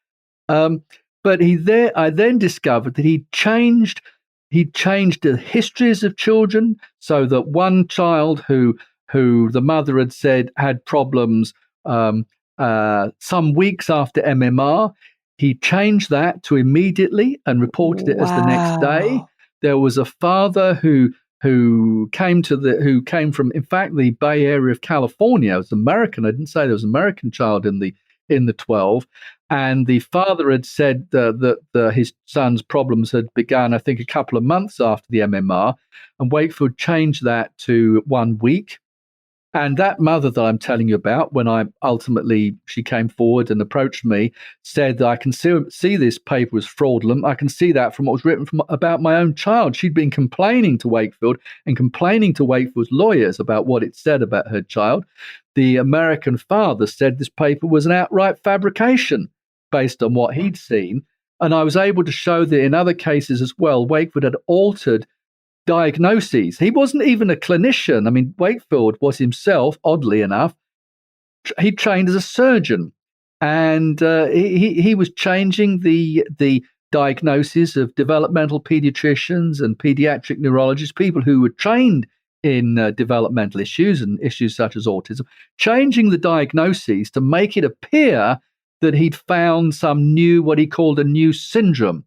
But I then discovered that he changed the histories of children, so that one child who the mother had said had problems some weeks after MMR, he changed that to immediately and reported it as the next day. There was a father who came from, in fact, the Bay Area of California. It was American. I didn't say there was an American child in the 12. And the father had said that his son's problems had begun, I think, a couple of months after the MMR. And Wakefield changed that to 1 week. And that mother that I'm telling you about, when she came forward and approached me, said that I can see this paper was fraudulent. I can see that from what was written about my own child. She'd been complaining to Wakefield and complaining to Wakefield's lawyers about what it said about her child. The American father said this paper was an outright fabrication based on what he'd seen. And I was able to show that in other cases as well, Wakefield had altered diagnoses. He wasn't even a clinician. I mean, Wakefield was himself, oddly enough, he trained as a surgeon, and he was changing the diagnoses of developmental pediatricians and pediatric neurologists, people who were trained in developmental issues and issues such as autism, changing the diagnoses to make it appear that he'd found what he called a new syndrome,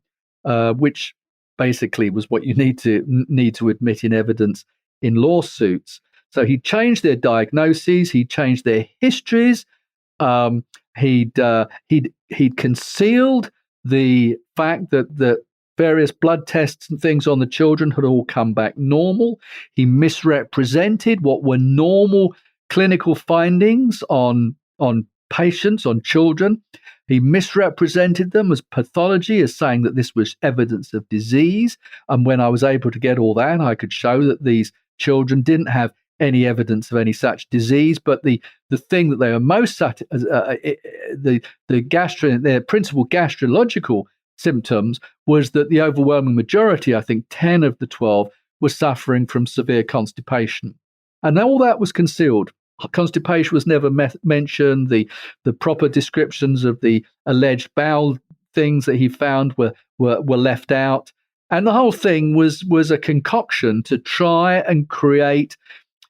which basically was what you need to admit in evidence in lawsuits. So he changed their diagnoses, he changed their histories, he'd concealed the fact that various blood tests and things on the children had all come back normal. He misrepresented what were normal clinical findings on patients, on children. He misrepresented them as pathology, as saying that this was evidence of disease. And when I was able to get all that, I could show that these children didn't have any evidence of any such disease. But the thing that they were most their principal gastrological symptoms was that the overwhelming majority, I think 10 of the 12, were suffering from severe constipation. And all that was concealed. Constipation was never mentioned. The proper descriptions of the alleged bowel things that he found were left out. And the whole thing was a concoction to try and create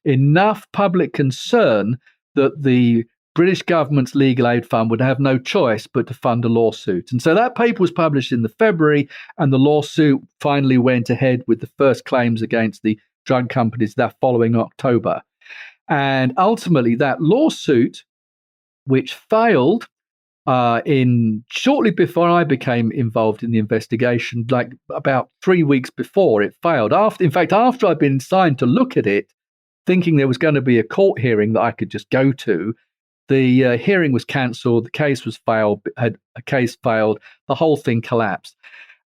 enough public concern that the British government's legal aid fund would have no choice but to fund a lawsuit. And so that paper was published in the February, and the lawsuit finally went ahead with the first claims against the drug companies that following October. And ultimately, that lawsuit, which failed shortly before I became involved in the investigation, like about 3 weeks before it failed. After I'd been assigned to look at it, thinking there was going to be a court hearing that I could just go to, the hearing was cancelled. The case failed. The whole thing collapsed,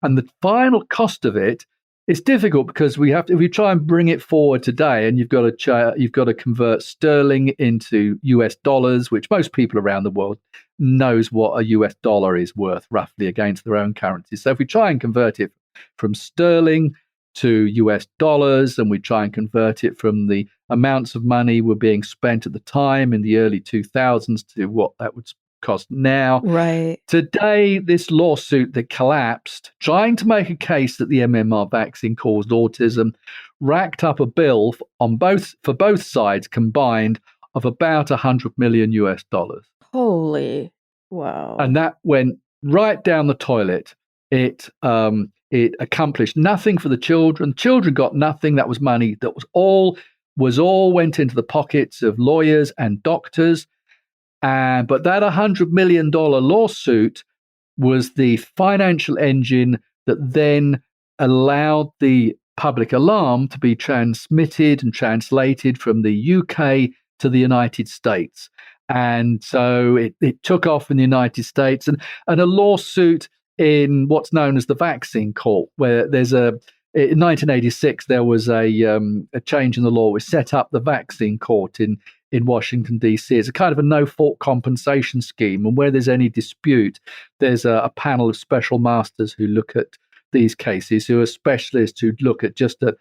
and the final cost of it. It's difficult because if you try and bring it forward today, and you've got to convert sterling into US dollars, which most people around the world knows what a US dollar is worth roughly against their own currency. So if we try and convert it from sterling to US dollars, and we try and convert it from the amounts of money were being spent at the time in the early 2000s to what that would cost now. Right. Today, this lawsuit that collapsed, trying to make a case that the MMR vaccine caused autism, racked up a bill for both sides combined of about $100 million US. Holy wow! And that went right down the toilet. It accomplished nothing for the children. Children got nothing. That was money that was all went into the pockets of lawyers and doctors. But that $100 million lawsuit was the financial engine that then allowed the public alarm to be transmitted and translated from the UK to the United States. And so it took off in the United States, and a lawsuit in what's known as the vaccine court, where in 1986, there was a change in the law which set up the vaccine court in Washington, D.C. It's a kind of a no-fault compensation scheme. And where there's any dispute, there's a panel of special masters who look at these cases, who are specialists who look at just the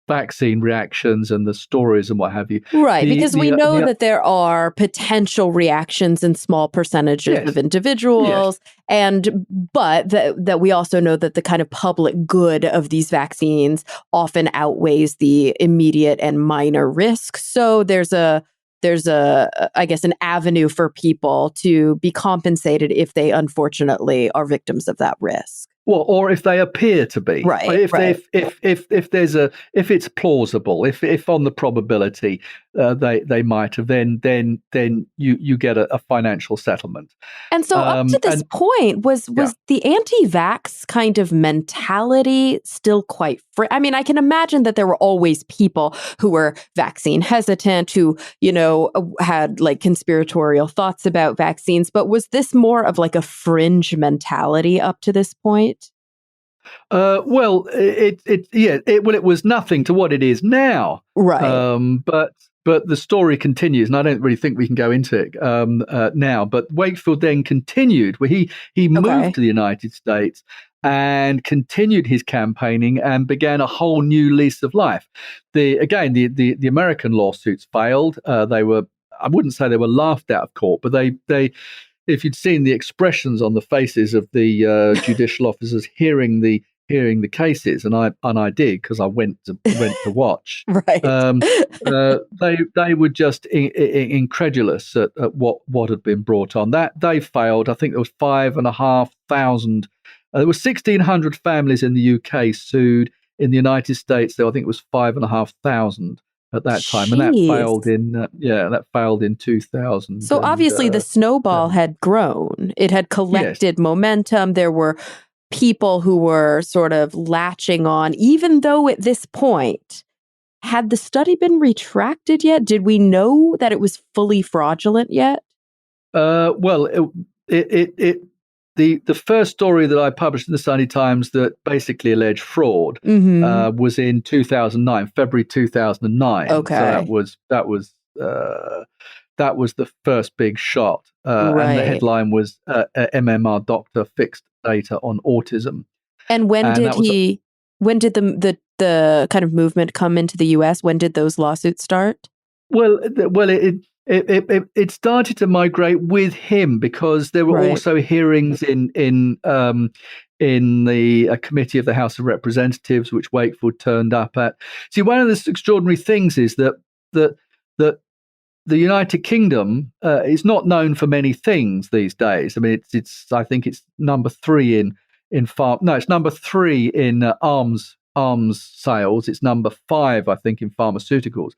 vaccine reactions and the stories and what have you. Right, because we know that there are potential reactions in small percentages of individuals, but that we also know that the kind of public good of these vaccines often outweighs the immediate and minor risks. So there's I guess, an avenue for people to be compensated if they unfortunately are victims of that risk. Well, or if they appear to be, right? If it's plausible, if on the probability they might have, then you get a financial settlement. And so up to this point, was the anti-vax kind of mentality still quite free? I mean, I can imagine that there were always people who were vaccine hesitant, who had like conspiratorial thoughts about vaccines. But was this more of like a fringe mentality up to this point? Well, it was nothing to what it is now, right? But the story continues, and I don't really think we can go into it now. But Wakefield then continued, where he moved to the United States and continued his campaigning and began a whole new lease of life. The American lawsuits failed. I wouldn't say they were laughed out of court, but they if you'd seen the expressions on the faces of the judicial officers hearing the cases, and I did because I went to watch. Right. They were just incredulous at what had been brought on. That they failed. I think there was 5,500. There were 1,600 families in the UK sued. In the United States, though, I think it was 5,500 at that time, and that failed in 2000. So obviously, the snowball had grown. It had collected momentum. There were people who were sort of latching on, even though at this point, had the study been retracted yet? Did we know that it was fully fraudulent yet? Well, the first story that I published in the Sunday Times that basically alleged fraud was in 2009, February 2009. Okay. So that was the first big shot, and the headline was "MMR Doctor Fixed Data on Autism." And when did the kind of movement come into the U.S.? When did those lawsuits start? Well, it started to migrate with him because there were also hearings in the committee of the House of Representatives, which Wakefield turned up at. See, one of the extraordinary things is that the United Kingdom is not known for many things these days. I mean, I think it's number 3 it's number 3 in arms sales. It's number 5, I think, in pharmaceuticals,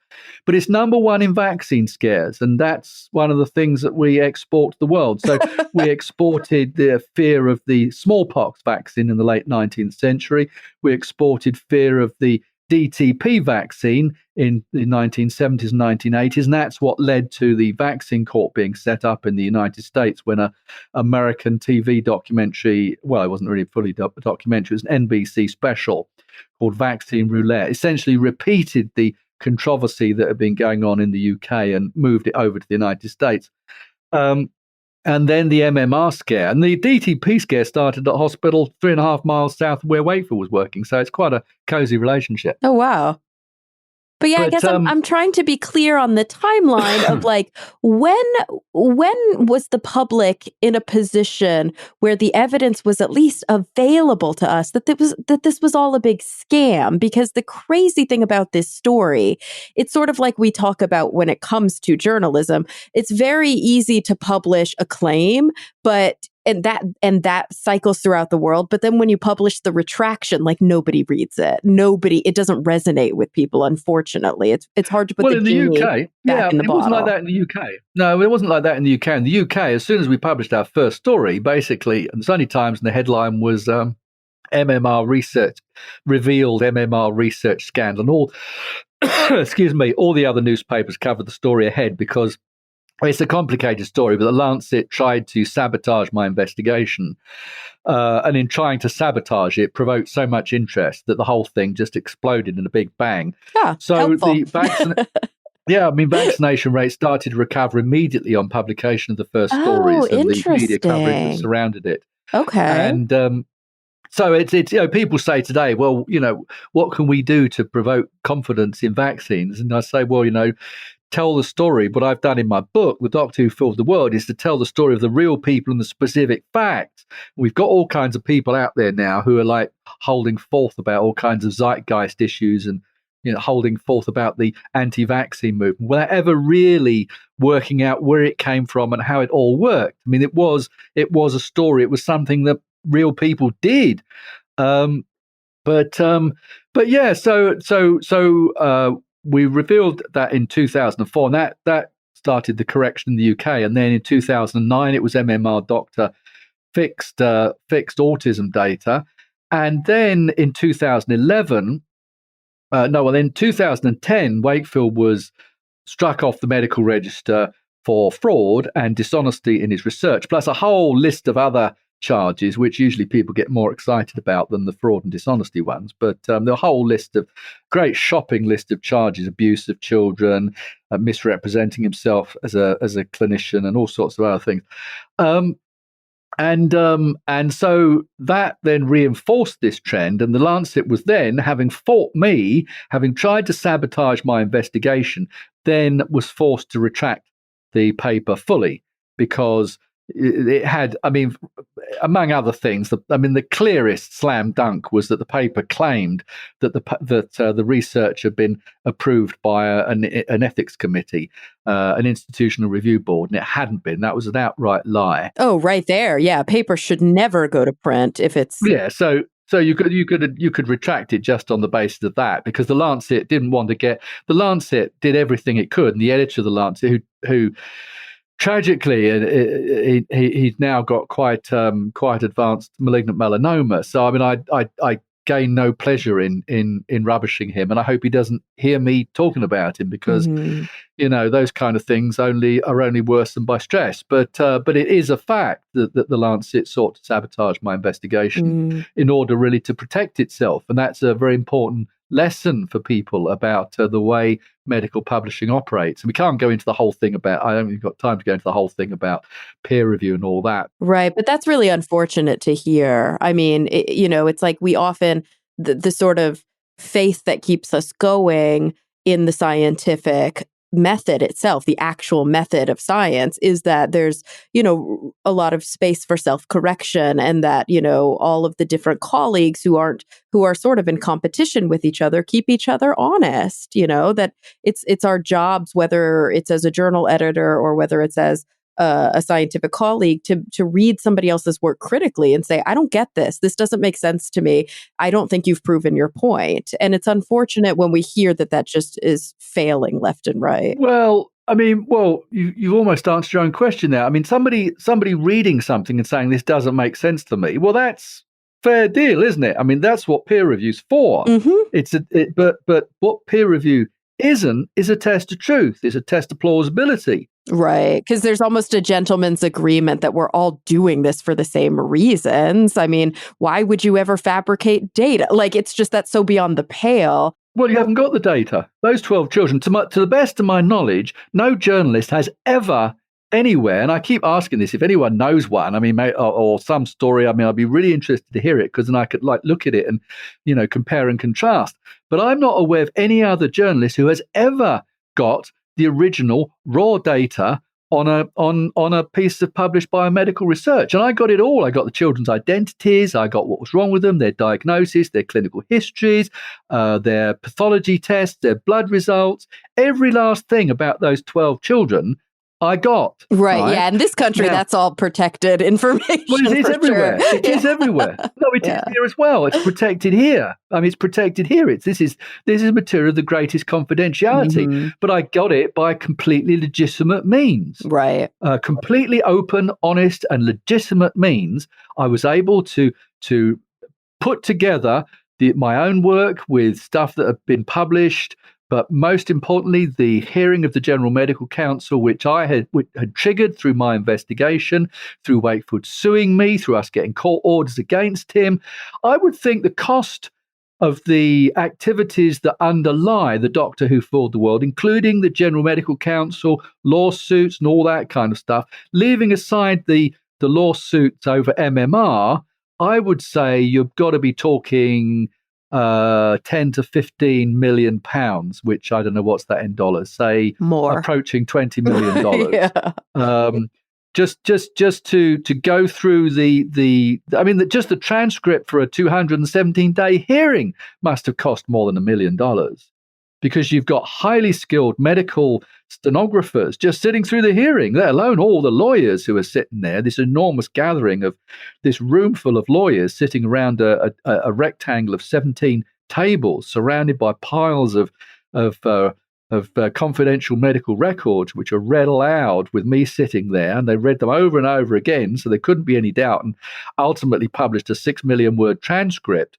but it's number 1 in vaccine scares, and that's one of the things that we export to the world. So we exported the fear of the smallpox vaccine in the late 19th century. We exported fear of the DTP vaccine in the 1970s and 1980s, and that's what led to the vaccine court being set up in the United States when an American TV documentary, well, it wasn't really fully documentary, it was an NBC special called Vaccine Roulette, essentially repeated the controversy that had been going on in the UK and moved it over to the United States. And then the MMR scare. And the DTP scare started at a hospital 3.5 miles south of where Wakefield was working. So it's quite a cozy relationship. Oh, wow. But I guess I'm trying to be clear on the timeline of like when was the public in a position where the evidence was at least available to us that this was all a big scam? Because the crazy thing about this story, it's sort of like we talk about when it comes to journalism. It's very easy to publish a claim, and that cycles throughout the world. But then when you publish the retraction, like nobody reads it. It doesn't resonate with people, unfortunately. It's hard to put the genie back in the bottle. It wasn't like that in the UK. No, it wasn't like that in the UK. In the UK, as soon as we published our first story, basically, the Sunday Times, and the headline was MMR research, revealed MMR research scandal. And all, excuse me, all the other newspapers covered the story ahead because it's a complicated story, but the Lancet tried to sabotage my investigation. And in trying to sabotage it, provoked so much interest that the whole thing just exploded in a big bang. So helpful. Vaccination rates started to recover immediately on publication of the first stories and the media coverage that surrounded it. Okay. And so it's people say today, well, what can we do to provoke confidence in vaccines? And I say, well, tell the story. What I've done in my book, The Doctor Who Fooled the World, is to tell the story of the real people and the specific facts. We've got all kinds of people out there now who are like holding forth about all kinds of zeitgeist issues and holding forth about the anti-vaccine movement without ever really working out where it came from and how it all worked. I mean, it was a story. It was something that real people did. But we revealed that in 2004, and that started the correction in the UK. And then in 2009, it was MMR Doctor fixed autism data. And then in 2010, Wakefield was struck off the medical register for fraud and dishonesty in his research, plus a whole list of other charges, which usually people get more excited about than the fraud and dishonesty ones. But the whole great shopping list of charges: abuse of children, misrepresenting himself as a clinician, and all sorts of other things. And so that then reinforced this trend. And the Lancet was then, having fought me, having tried to sabotage my investigation, then was forced to retract the paper fully because it had, among other things, the clearest slam dunk was that the paper claimed that the research had been approved by an ethics committee, an institutional review board, and it hadn't been. That was an outright lie. Oh, right there, yeah. Paper should never go to print if it's So you could retract it just on the basis of that, because the Lancet didn't want to get. The Lancet did everything it could, and the editor of the Lancet, who tragically, he's now got quite advanced malignant melanoma. So I mean, I gain no pleasure in rubbishing him, and I hope he doesn't hear me talking about him, because those kind of things are only worsened by stress. But it is a fact that the Lancet sought to sabotage my investigation in order really to protect itself, and that's a very important lesson for people about the way medical publishing operates. And we can't go into the whole thing about, I haven't got time to go into the whole thing about peer review and all that. Right. But that's really unfortunate to hear. I mean, it's like we often, the sort of faith that keeps us going in the scientific method itself, the actual method of science, is that there's, a lot of space for self-correction, and that, all of the different colleagues who are sort of in competition with each other keep each other honest, that it's our jobs, whether it's as a journal editor or whether it's as a scientific colleague, to read somebody else's work critically and say, I don't get this. This doesn't make sense to me. I don't think you've proven your point. And it's unfortunate when we hear that just is failing left and right. Well, I mean, you've almost answered your own question there. I mean, somebody reading something and saying this doesn't make sense to me. Well, that's fair deal, isn't it? I mean, that's what peer review's for. But what peer review isn't is a test of truth. It's a test of plausibility. Right. Because there's almost a gentleman's agreement that we're all doing this for the same reasons. I mean, why would you ever fabricate data? Like, it's just that's so beyond the pale. Well, you haven't got the data. Those 12 children, to the best of my knowledge, no journalist has ever anywhere, and I keep asking this, if anyone knows one, I mean, or some story, I mean, I'd be really interested to hear it, because then I could look at it and, compare and contrast. But I'm not aware of any other journalist who has ever got the original raw data on a piece of published biomedical research. And I got it all. I got the children's identities, I got what was wrong with them, their diagnosis, their clinical histories, their pathology tests, their blood results, every last thing about those 12 children I got. Right, yeah. In this country, that's all protected information. Well, it is everywhere. Sure. It is everywhere. No, it is here as well. It's protected here. I mean, it's protected here. This is material of the greatest confidentiality. But I got it by completely legitimate means. Right. Completely open, honest, and legitimate means. I was able to put together my own work with stuff that had been published. But most importantly, the hearing of the General Medical Council, which I had triggered through my investigation, through Wakefield suing me, through us getting court orders against him. I would think the cost of the activities that underlie the Doctor Who fooled the world, including the General Medical Council, lawsuits and all that kind of stuff, leaving aside the lawsuits over MMR, I would say you've got to be talking 10 to 15 million pounds, which I don't know what's that in dollars, say more, approaching $20 million. Yeah. Just to go through just the transcript for a 217-day hearing must have cost more than $1 million, because you've got highly skilled medical stenographers just sitting through the hearing, let alone all the lawyers who are sitting there, this enormous gathering of this room full of lawyers sitting around a rectangle of 17 tables surrounded by piles of confidential medical records, which are read aloud with me sitting there, and they read them over and over again, so there couldn't be any doubt, and ultimately published a 6 million word transcript.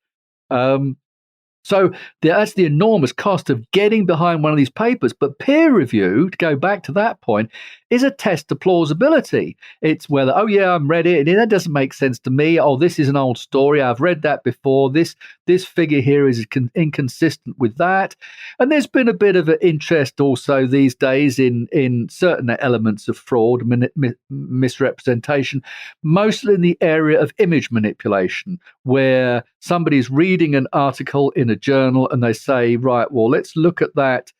So that's the enormous cost of getting behind one of these papers. But peer review, to go back to that point, is a test of plausibility. It's whether, oh yeah, I've read it, and that doesn't make sense to me. Oh, this is an old story. I've read that before. This figure here is inconsistent with that. And there's been a bit of an interest also these days in certain elements of fraud, misrepresentation, mostly in the area of image manipulation, where somebody's reading an article in a journal and they say, right, well, let's look at that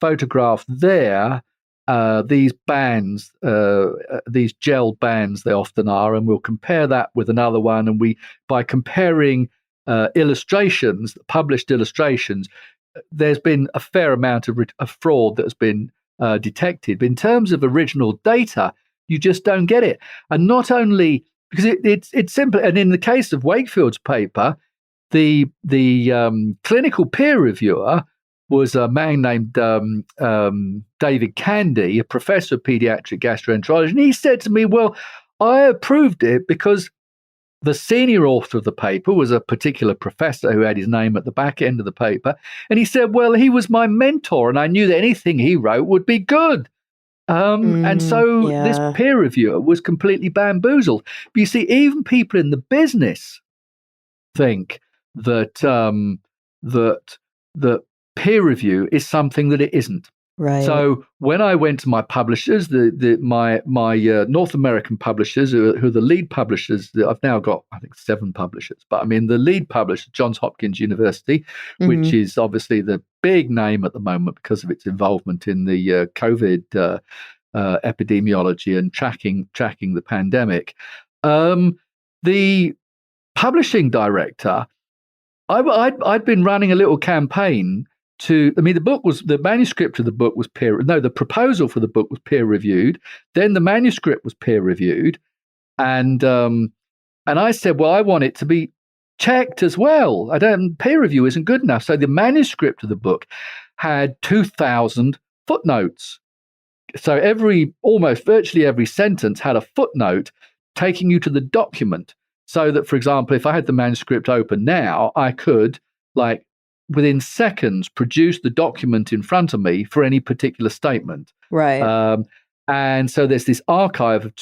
photograph there. These bands, these gel bands, they often are, and we'll compare that with another one. And by comparing illustrations, published illustrations, there's been a fair amount of fraud that has been detected. But in terms of original data, you just don't get it. And not only because it's simple. And in the case of Wakefield's paper, the clinical peer reviewer was a man named David Candy, a professor of pediatric gastroenterology. And he said to me, well, I approved it because the senior author of the paper was a particular professor who had his name at the back end of the paper. And he said, well, he was my mentor and I knew that anything he wrote would be good. And so this peer reviewer was completely bamboozled. But you see, even people in the business think that that peer review is something that it isn't. Right. So when I went to my publishers, my North American publishers, who are the lead publishers, I've now got, I think, 7 publishers. But I mean, the lead publisher, Johns Hopkins University, which is obviously the big name at the moment because of its involvement in the COVID epidemiology and tracking the pandemic. The publishing director, I'd been running a little campaign the manuscript of the book was the proposal for the book was peer reviewed. Then the manuscript was peer reviewed. And I said, well, I want it to be checked as well. Peer review isn't good enough. So the manuscript of the book had 2,000 footnotes. So almost virtually every sentence had a footnote taking you to the document. So that, for example, if I had the manuscript open now, I could, within seconds, produce the document in front of me for any particular statement. Right. And so there's this archive of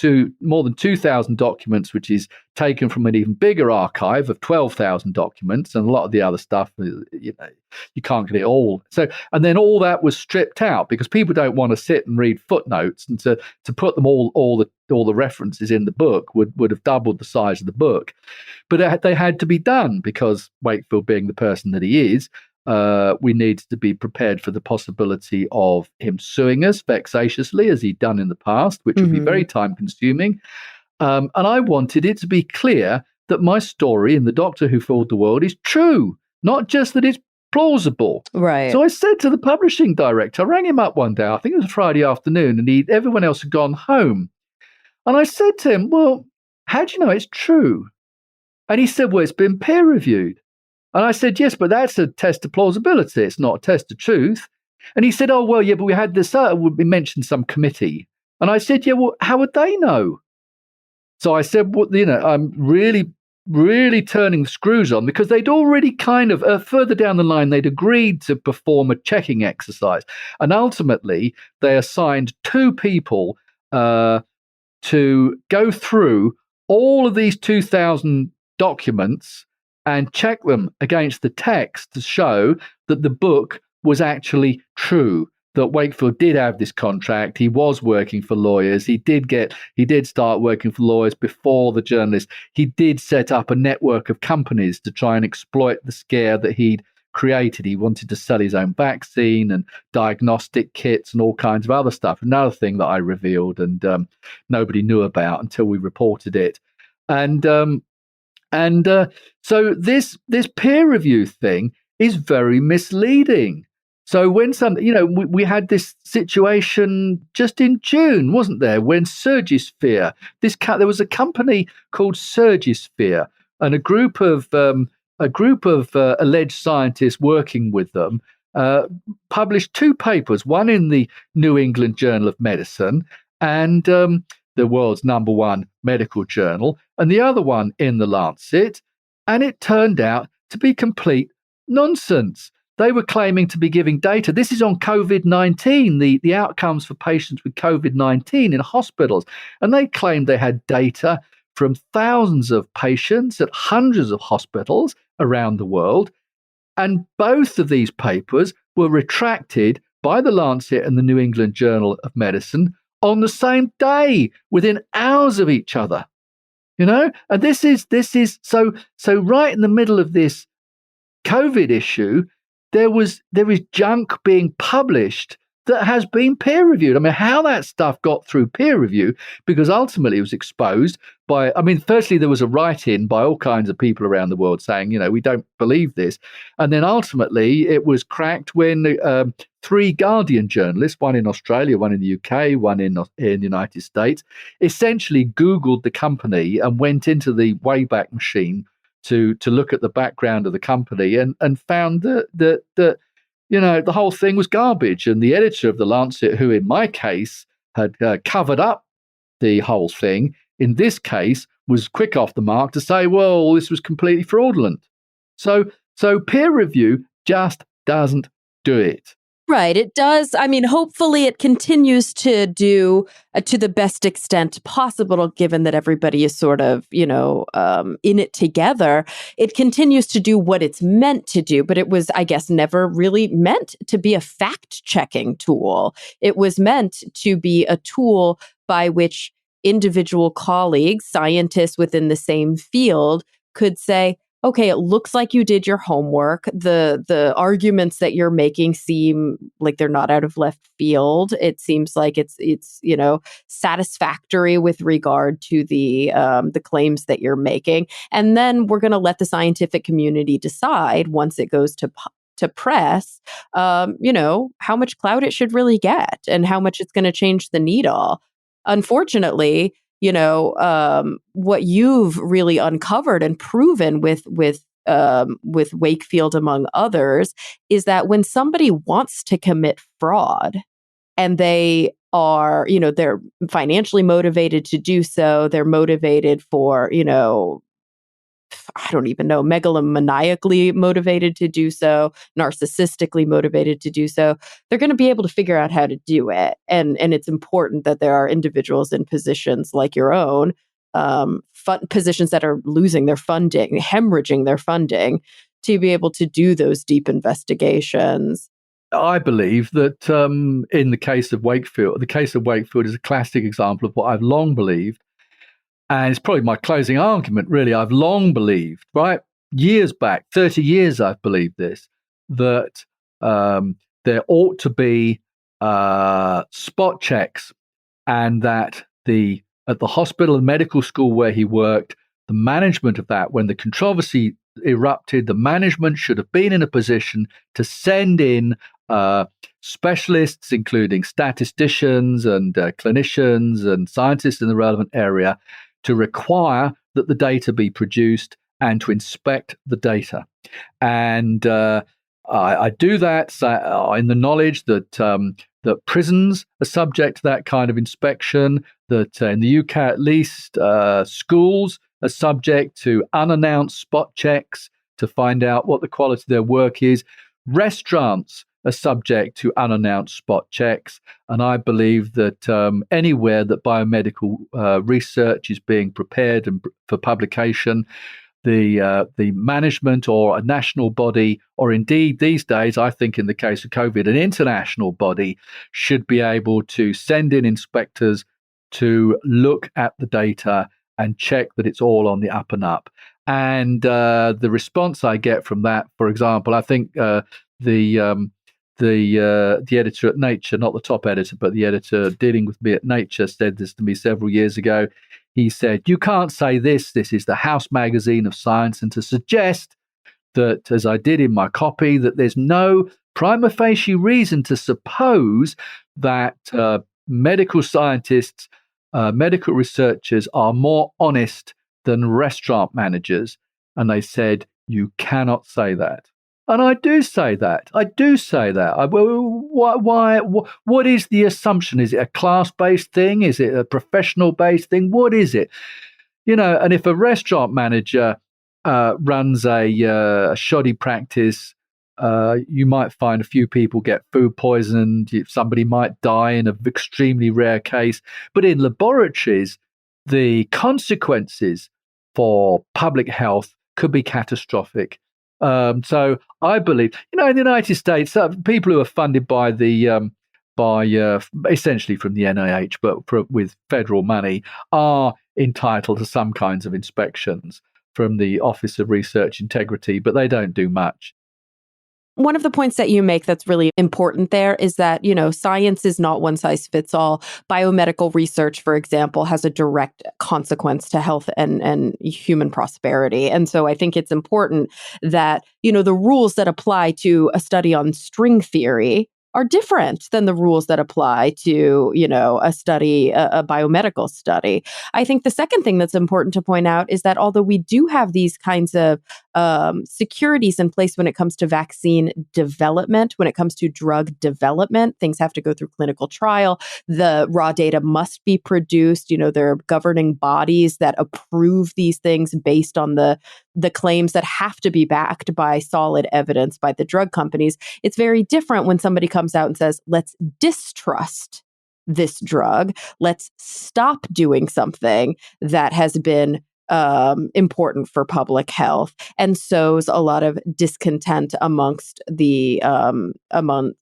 more than 2,000 documents, which is taken from an even bigger archive of 12,000 documents, and a lot of the other stuff, you can't get it all. So, and then all that was stripped out because people don't want to sit and read footnotes, and to put them all the references in the book would have doubled the size of the book. But they had to be done because Wakefield, being the person that he is, we needed to be prepared for the possibility of him suing us vexatiously, as he'd done in the past, which would be very time consuming. And I wanted it to be clear that my story in The Doctor Who Fooled the World is true, not just that it's plausible. Right. So I said to the publishing director, I rang him up one day, I think it was a Friday afternoon, and everyone else had gone home. And I said to him, well, how do you know it's true? And he said, well, it's been peer reviewed. And I said, yes, but that's a test of plausibility. It's not a test of truth. And he said, oh, well, yeah, but we had this, we mentioned some committee. And I said, yeah, well, how would they know? So I said, well, I'm really, really turning the screws on because they'd already kind of, further down the line, they'd agreed to perform a checking exercise. And ultimately, they assigned 2 people to go through all of these 2,000 documents and check them against the text to show that the book was actually true, that Wakefield did have this contract. He was working for lawyers. He did start working for lawyers before the journalists. He did set up a network of companies to try and exploit the scare that he'd created. He wanted to sell his own vaccine and diagnostic kits and all kinds of other stuff. Another thing that I revealed and nobody knew about until we reported it. So this peer review thing is very misleading. So when we had this situation just in June, wasn't there? When Surgisphere, there was a company called Surgisphere, and a group of alleged scientists working with them published 2 papers, one in the New England Journal of Medicine and the world's #1 medical journal, and the other one in the Lancet, and it turned out to be complete nonsense. They were claiming to be giving data. This is on COVID-19, the outcomes for patients with COVID-19 in hospitals, and they claimed they had data from thousands of patients at hundreds of hospitals around the world, and both of these papers were retracted by the Lancet and the New England Journal of Medicine on the same day, within hours of each other, and this is so right in the middle of this COVID issue, there is junk being published that has been peer reviewed. I mean, how that stuff got through peer review, because ultimately it was exposed by, firstly, there was a write-in by all kinds of people around the world saying, we don't believe this. And then ultimately it was cracked when 3 Guardian journalists, one in Australia, one in the UK, one in the United States, essentially Googled the company and went into the Wayback Machine to look at the background of the company and found that the whole thing was garbage. And the editor of The Lancet, who in my case had covered up the whole thing, in this case was quick off the mark to say, well, this was completely fraudulent. So peer review just doesn't do it. Right. It does. I mean, hopefully it continues to do to the best extent possible, given that everybody is sort of, in it together. It continues to do what it's meant to do, but it was, I guess, never really meant to be a fact-checking tool. It was meant to be a tool by which individual colleagues, scientists within the same field, could say, okay, it looks like you did your homework. The arguments that you're making seem like they're not out of left field. It seems like it's satisfactory with regard to the claims that you're making. And then we're going to let the scientific community decide once it goes to press, how much clout it should really get and how much it's going to change the needle. Unfortunately, what you've really uncovered and proven with Wakefield, among others, is that when somebody wants to commit fraud and they are, they're financially motivated to do so, they're motivated for, I don't even know, megalomaniacally motivated to do so, narcissistically motivated to do so, they're going to be able to figure out how to do it. And it's important that there are individuals in positions like your own, positions that are losing their funding, hemorrhaging their funding, to be able to do those deep investigations. I believe that in the case of Wakefield is a classic example of what I've long believed. And it's probably my closing argument, really. I've long believed, right, years back, 30 years I've believed this, that there ought to be spot checks, and that at the hospital and medical school where he worked, the management of that, when the controversy erupted, the management should have been in a position to send in specialists, including statisticians and clinicians and scientists in the relevant area, to require that the data be produced and to inspect the data. And I do that in the knowledge that prisons are subject to that kind of inspection, that in the UK at least, schools are subject to unannounced spot checks to find out what the quality of their work is. Restaurants are subject to unannounced spot checks. And I believe that anywhere that biomedical research is being prepared and for publication, the management or a national body, or indeed these days, I think in the case of COVID, an international body, should be able to send in inspectors to look at the data and check that it's all on the up and up. And the response I get from that, for example, I think the editor at Nature, not the top editor, but the editor dealing with me at Nature, said this to me several years ago. He said, "You can't say this is the House magazine of science, and to suggest that, as I did in my copy, that there's no prima facie reason to suppose that medical scientists, medical researchers are more honest than restaurant managers." And they said, "You cannot say that." And I do say that. Why? What is the assumption? Is it a class-based thing? Is it a professional-based thing? What is it? And if a restaurant manager runs a shoddy practice, you might find a few people get food poisoned. Somebody might die in an extremely rare case. But in laboratories, the consequences for public health could be catastrophic. So I believe, in the United States, people who are funded by essentially from the NIH, but with federal money, are entitled to some kinds of inspections from the Office of Research Integrity, but they don't do much. One of the points that you make that's really important there is that, science is not one size fits all. Biomedical research, for example, has a direct consequence to health and human prosperity. And so I think it's important that, the rules that apply to a study on string theory are different than the rules that apply to, a study, a biomedical study. I think the second thing that's important to point out is that although we do have these kinds of securities in place when it comes to vaccine development, when it comes to drug development, things have to go through clinical trial. The raw data must be produced. There are governing bodies that approve these things based on the claims that have to be backed by solid evidence by the drug companies. It's very different when somebody comes out and says, let's distrust this drug. Let's stop doing something that has been important for public health, and sows a lot of discontent amongst the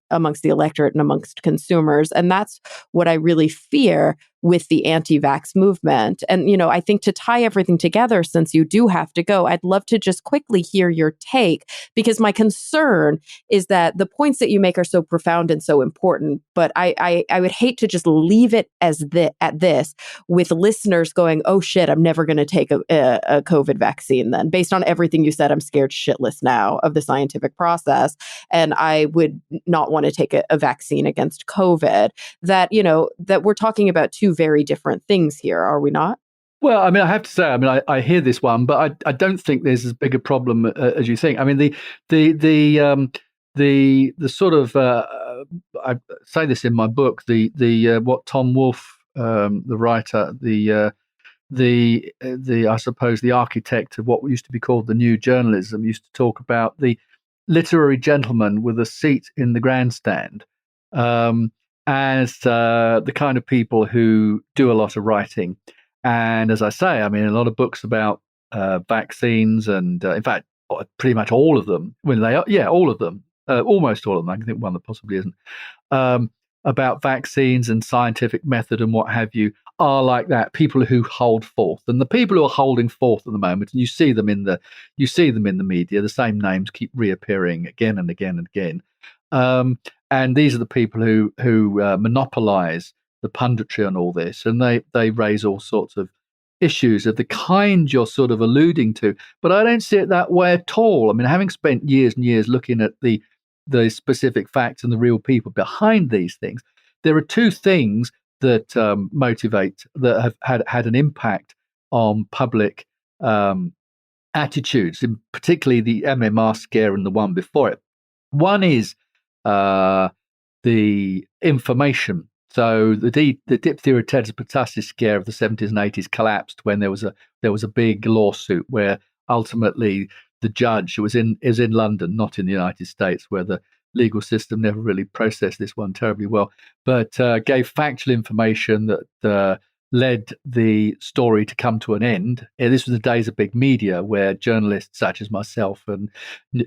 amongst the electorate and amongst consumers. And that's what I really fear with the anti-vax movement. And, I think to tie everything together, since you do have to go, I'd love to just quickly hear your take, because my concern is that the points that you make are so profound and so important, but I would hate to just leave it at this, with listeners going, oh shit, I'm never going to take a COVID vaccine then. Based on everything you said, I'm scared shitless now of the scientific process, and I would not want to take a vaccine against COVID. That we're talking about two very different things here, are we not? Well, I mean, I have to say, I hear this one, but I don't think there's as big a problem as you think. I mean, the sort of I say this in my book, the what Tom Wolfe, the writer, the I suppose the architect of what used to be called the new journalism, used to talk about the literary gentleman with a seat in the grandstand, as the kind of people who do a lot of writing. And as I say, I mean, a lot of books about vaccines, and in fact, pretty much all of them, all of them, almost all of them. I can think one that possibly isn't, about vaccines and scientific method and what have you, are like that. People who hold forth, and the people who are holding forth at the moment, and you see them in the media. The same names keep reappearing again and again and again. And these are the people who monopolize the punditry on all this, and they raise all sorts of issues of the kind you're sort of alluding to. But I don't see it that way at all. I mean, having spent years and years looking at the specific facts and the real people behind these things, there are two things that that have had an impact on public attitudes, in particularly the MMR scare and the one before it. One is the information. So the diphtheria tetanus pertussis scare of the 70s and 80s collapsed when there was a big lawsuit where ultimately the judge was in London, not in the United States, where the legal system never really processed this one terribly well, but gave factual information that led the story to come to an end. This was the days of big media, where journalists such as myself and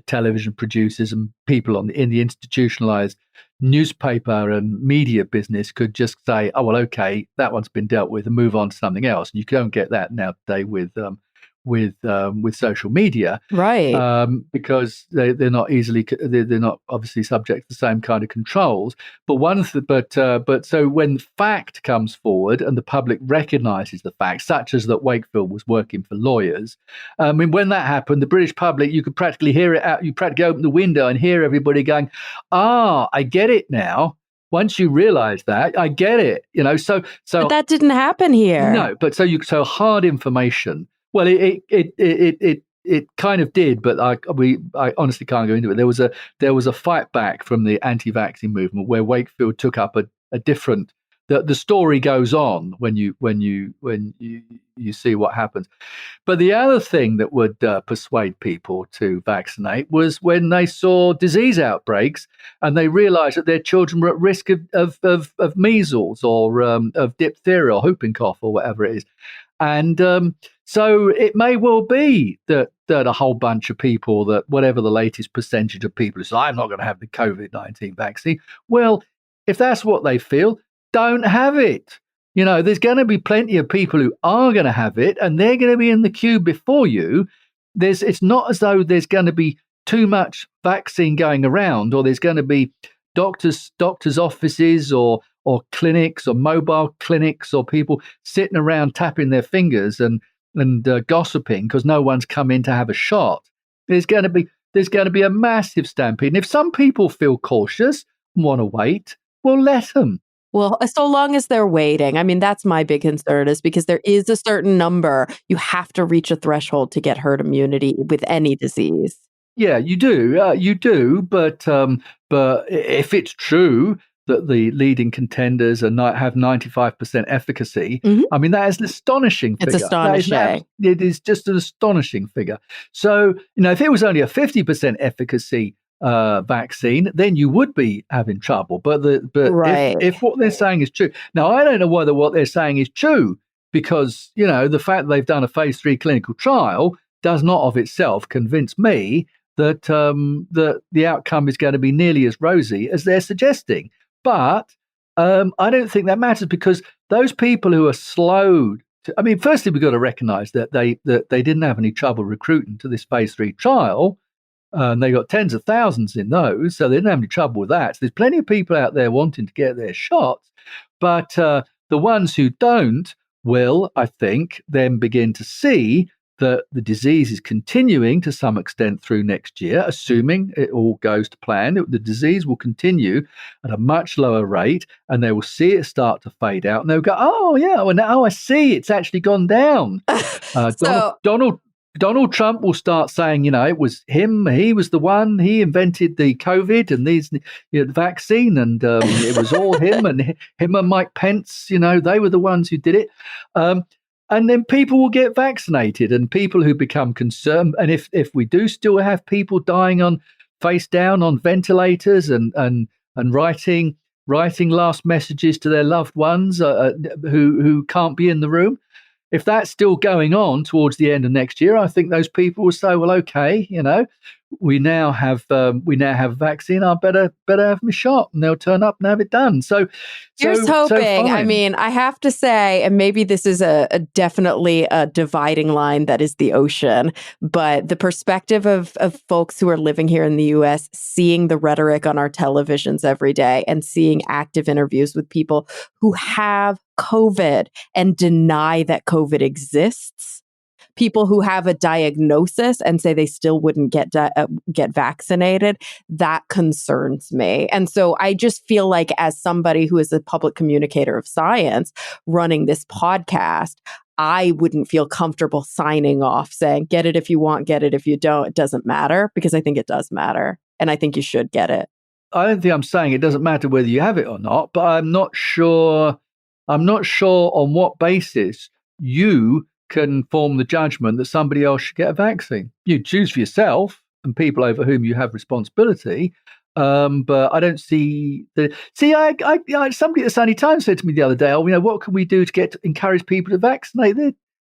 television producers and people in the institutionalized newspaper and media business could just say, oh, well, okay, that one's been dealt with, and move on to something else. And you don't get that now today with social media, right? Because they're not obviously subject to the same kind of controls. But so when fact comes forward and the public recognises the fact, such as that Wakefield was working for lawyers, I mean, when that happened, the British public, you could practically hear it out. You practically open the window and hear everybody going, I get it now. Once you realise that, I get it. So but that didn't happen here. No, but so hard information. Well, it kind of did, but I honestly can't go into it. There was a fight back from the anti-vaccine movement where Wakefield took up a different. The story goes on when you see what happens. But the other thing that would persuade people to vaccinate was when they saw disease outbreaks and they realised that their children were at risk of measles or of diphtheria or whooping cough or whatever it is. And so it may well be that a whole bunch of people, that whatever the latest percentage of people who say, I'm not going to have the COVID-19 vaccine. Well, if that's what they feel, don't have it. There's going to be plenty of people who are going to have it, and they're going to be in the queue before you. It's not as though there's going to be too much vaccine going around, or there's going to be doctors' offices or clinics or mobile clinics or people sitting around tapping their fingers and gossiping because no one's come in to have a shot. There's going to be a massive stampede. And if some people feel cautious, want to wait, well, let them. Well, so long as they're waiting. I mean, that's my big concern is because there is a certain number. You have to reach a threshold to get herd immunity with any disease. Yeah, you do. You do. But if it's true that the leading contenders have 95% efficacy, I mean, that is an astonishing figure. It's astonishing. It is just an astonishing figure. So, if it was only a 50% efficacy vaccine, then you would be having trouble. But Right. if what they're saying is true, now I don't know whether what they're saying is true because the fact that they've done a phase 3 clinical trial does not of itself convince me that the outcome is going to be nearly as rosy as they're suggesting. But I don't think that matters because those people who are slowed. Firstly, we've got to recognise that they didn't have any trouble recruiting to this phase 3 trial. And they got tens of thousands in those, so they didn't have any trouble with that. So there's plenty of people out there wanting to get their shots, but the ones who don't will, I think, then begin to see that the disease is continuing to some extent through next year, assuming it all goes to plan. The disease will continue at a much lower rate, and they will see it start to fade out, and they'll go, "Oh yeah, well now I see it's actually gone down." Donald Trump will start saying, it was him. He was the one. He invented the COVID and the vaccine, and it was all him and Mike Pence. They were the ones who did it. And then people will get vaccinated, and people who become concerned. And if we do still have people dying on face down on ventilators and writing last messages to their loved ones who can't be in the room. If that's still going on towards the end of next year, I think those people will say, "Well, okay, we now have vaccine. I better have my shot," and they'll turn up and have it done. So here's hoping. Fine. I have to say, and maybe this is definitely a dividing line that is the ocean, but the perspective of folks who are living here in the U.S., seeing the rhetoric on our televisions every day and seeing active interviews with people who have COVID and deny that COVID exists, people who have a diagnosis and say they still wouldn't get vaccinated, that concerns me. And so I just feel like, as somebody who is a public communicator of science running this podcast, I wouldn't feel comfortable signing off saying, "Get it if you want, get it if you don't. It doesn't matter," because I think it does matter. And I think you should get it. I don't think I'm saying it doesn't matter whether you have it or not, but I'm not sure on what basis you can form the judgment that somebody else should get a vaccine. You choose for yourself and people over whom you have responsibility. But I don't see somebody at the Sunday Times said to me the other day, what can we do to encourage people to vaccinate,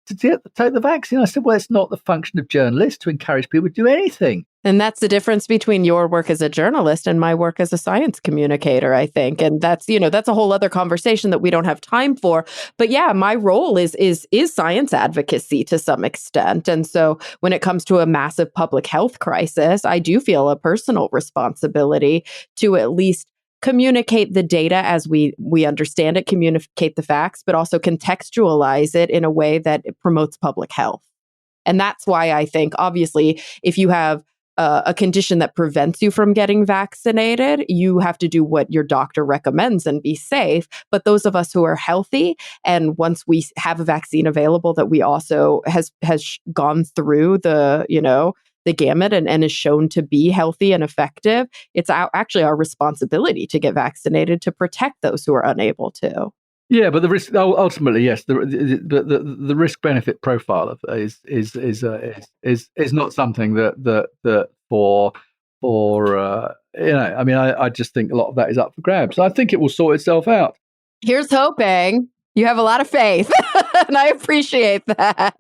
to take the vaccine? I said, well, it's not the function of journalists to encourage people to do anything. And that's the difference between your work as a journalist and my work as a science communicator, I think. And that's a whole other conversation that we don't have time for. But yeah, my role is science advocacy to some extent. And so when it comes to a massive public health crisis, I do feel a personal responsibility to at least communicate the data as we understand it, communicate the facts, but also contextualize it in a way that it promotes public health. And that's why I think, obviously, if you have a condition that prevents you from getting vaccinated, you have to do what your doctor recommends and be safe. But those of us who are healthy, and once we have a vaccine available that we also has gone through the gamut and is shown to be healthy and effective, it's actually our responsibility to get vaccinated to protect those who are unable to. Yeah, but the risk ultimately, yes, the risk benefit profile of is not something that for I just think a lot of that is up for grabs. I think it will sort itself out. Here's hoping. You have a lot of faith, and I appreciate that.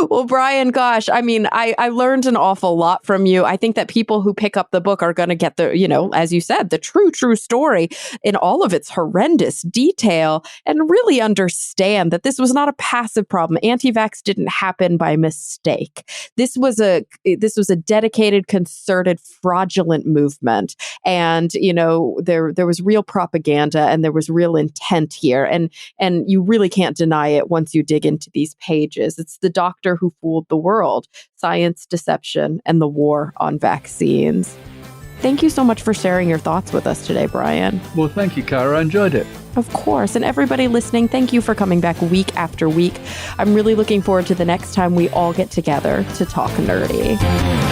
Well, Brian, gosh, I learned an awful lot from you. I think that people who pick up the book are going to get the, as you said, the true story in all of its horrendous detail, and really understand that this was not a passive problem. Anti-Vax didn't happen by mistake. This was a dedicated, concerted, fraudulent movement. And, there was real propaganda and there was real intent here. And you really can't deny it once you dig into these pages. It's the doctor who fooled the world, science, deception, and the war on vaccines. Thank you so much for sharing your thoughts with us today, Brian. Well, thank you, Cara. I enjoyed it. Of course. And everybody listening, thank you for coming back week after week. I'm really looking forward to the next time we all get together to talk nerdy.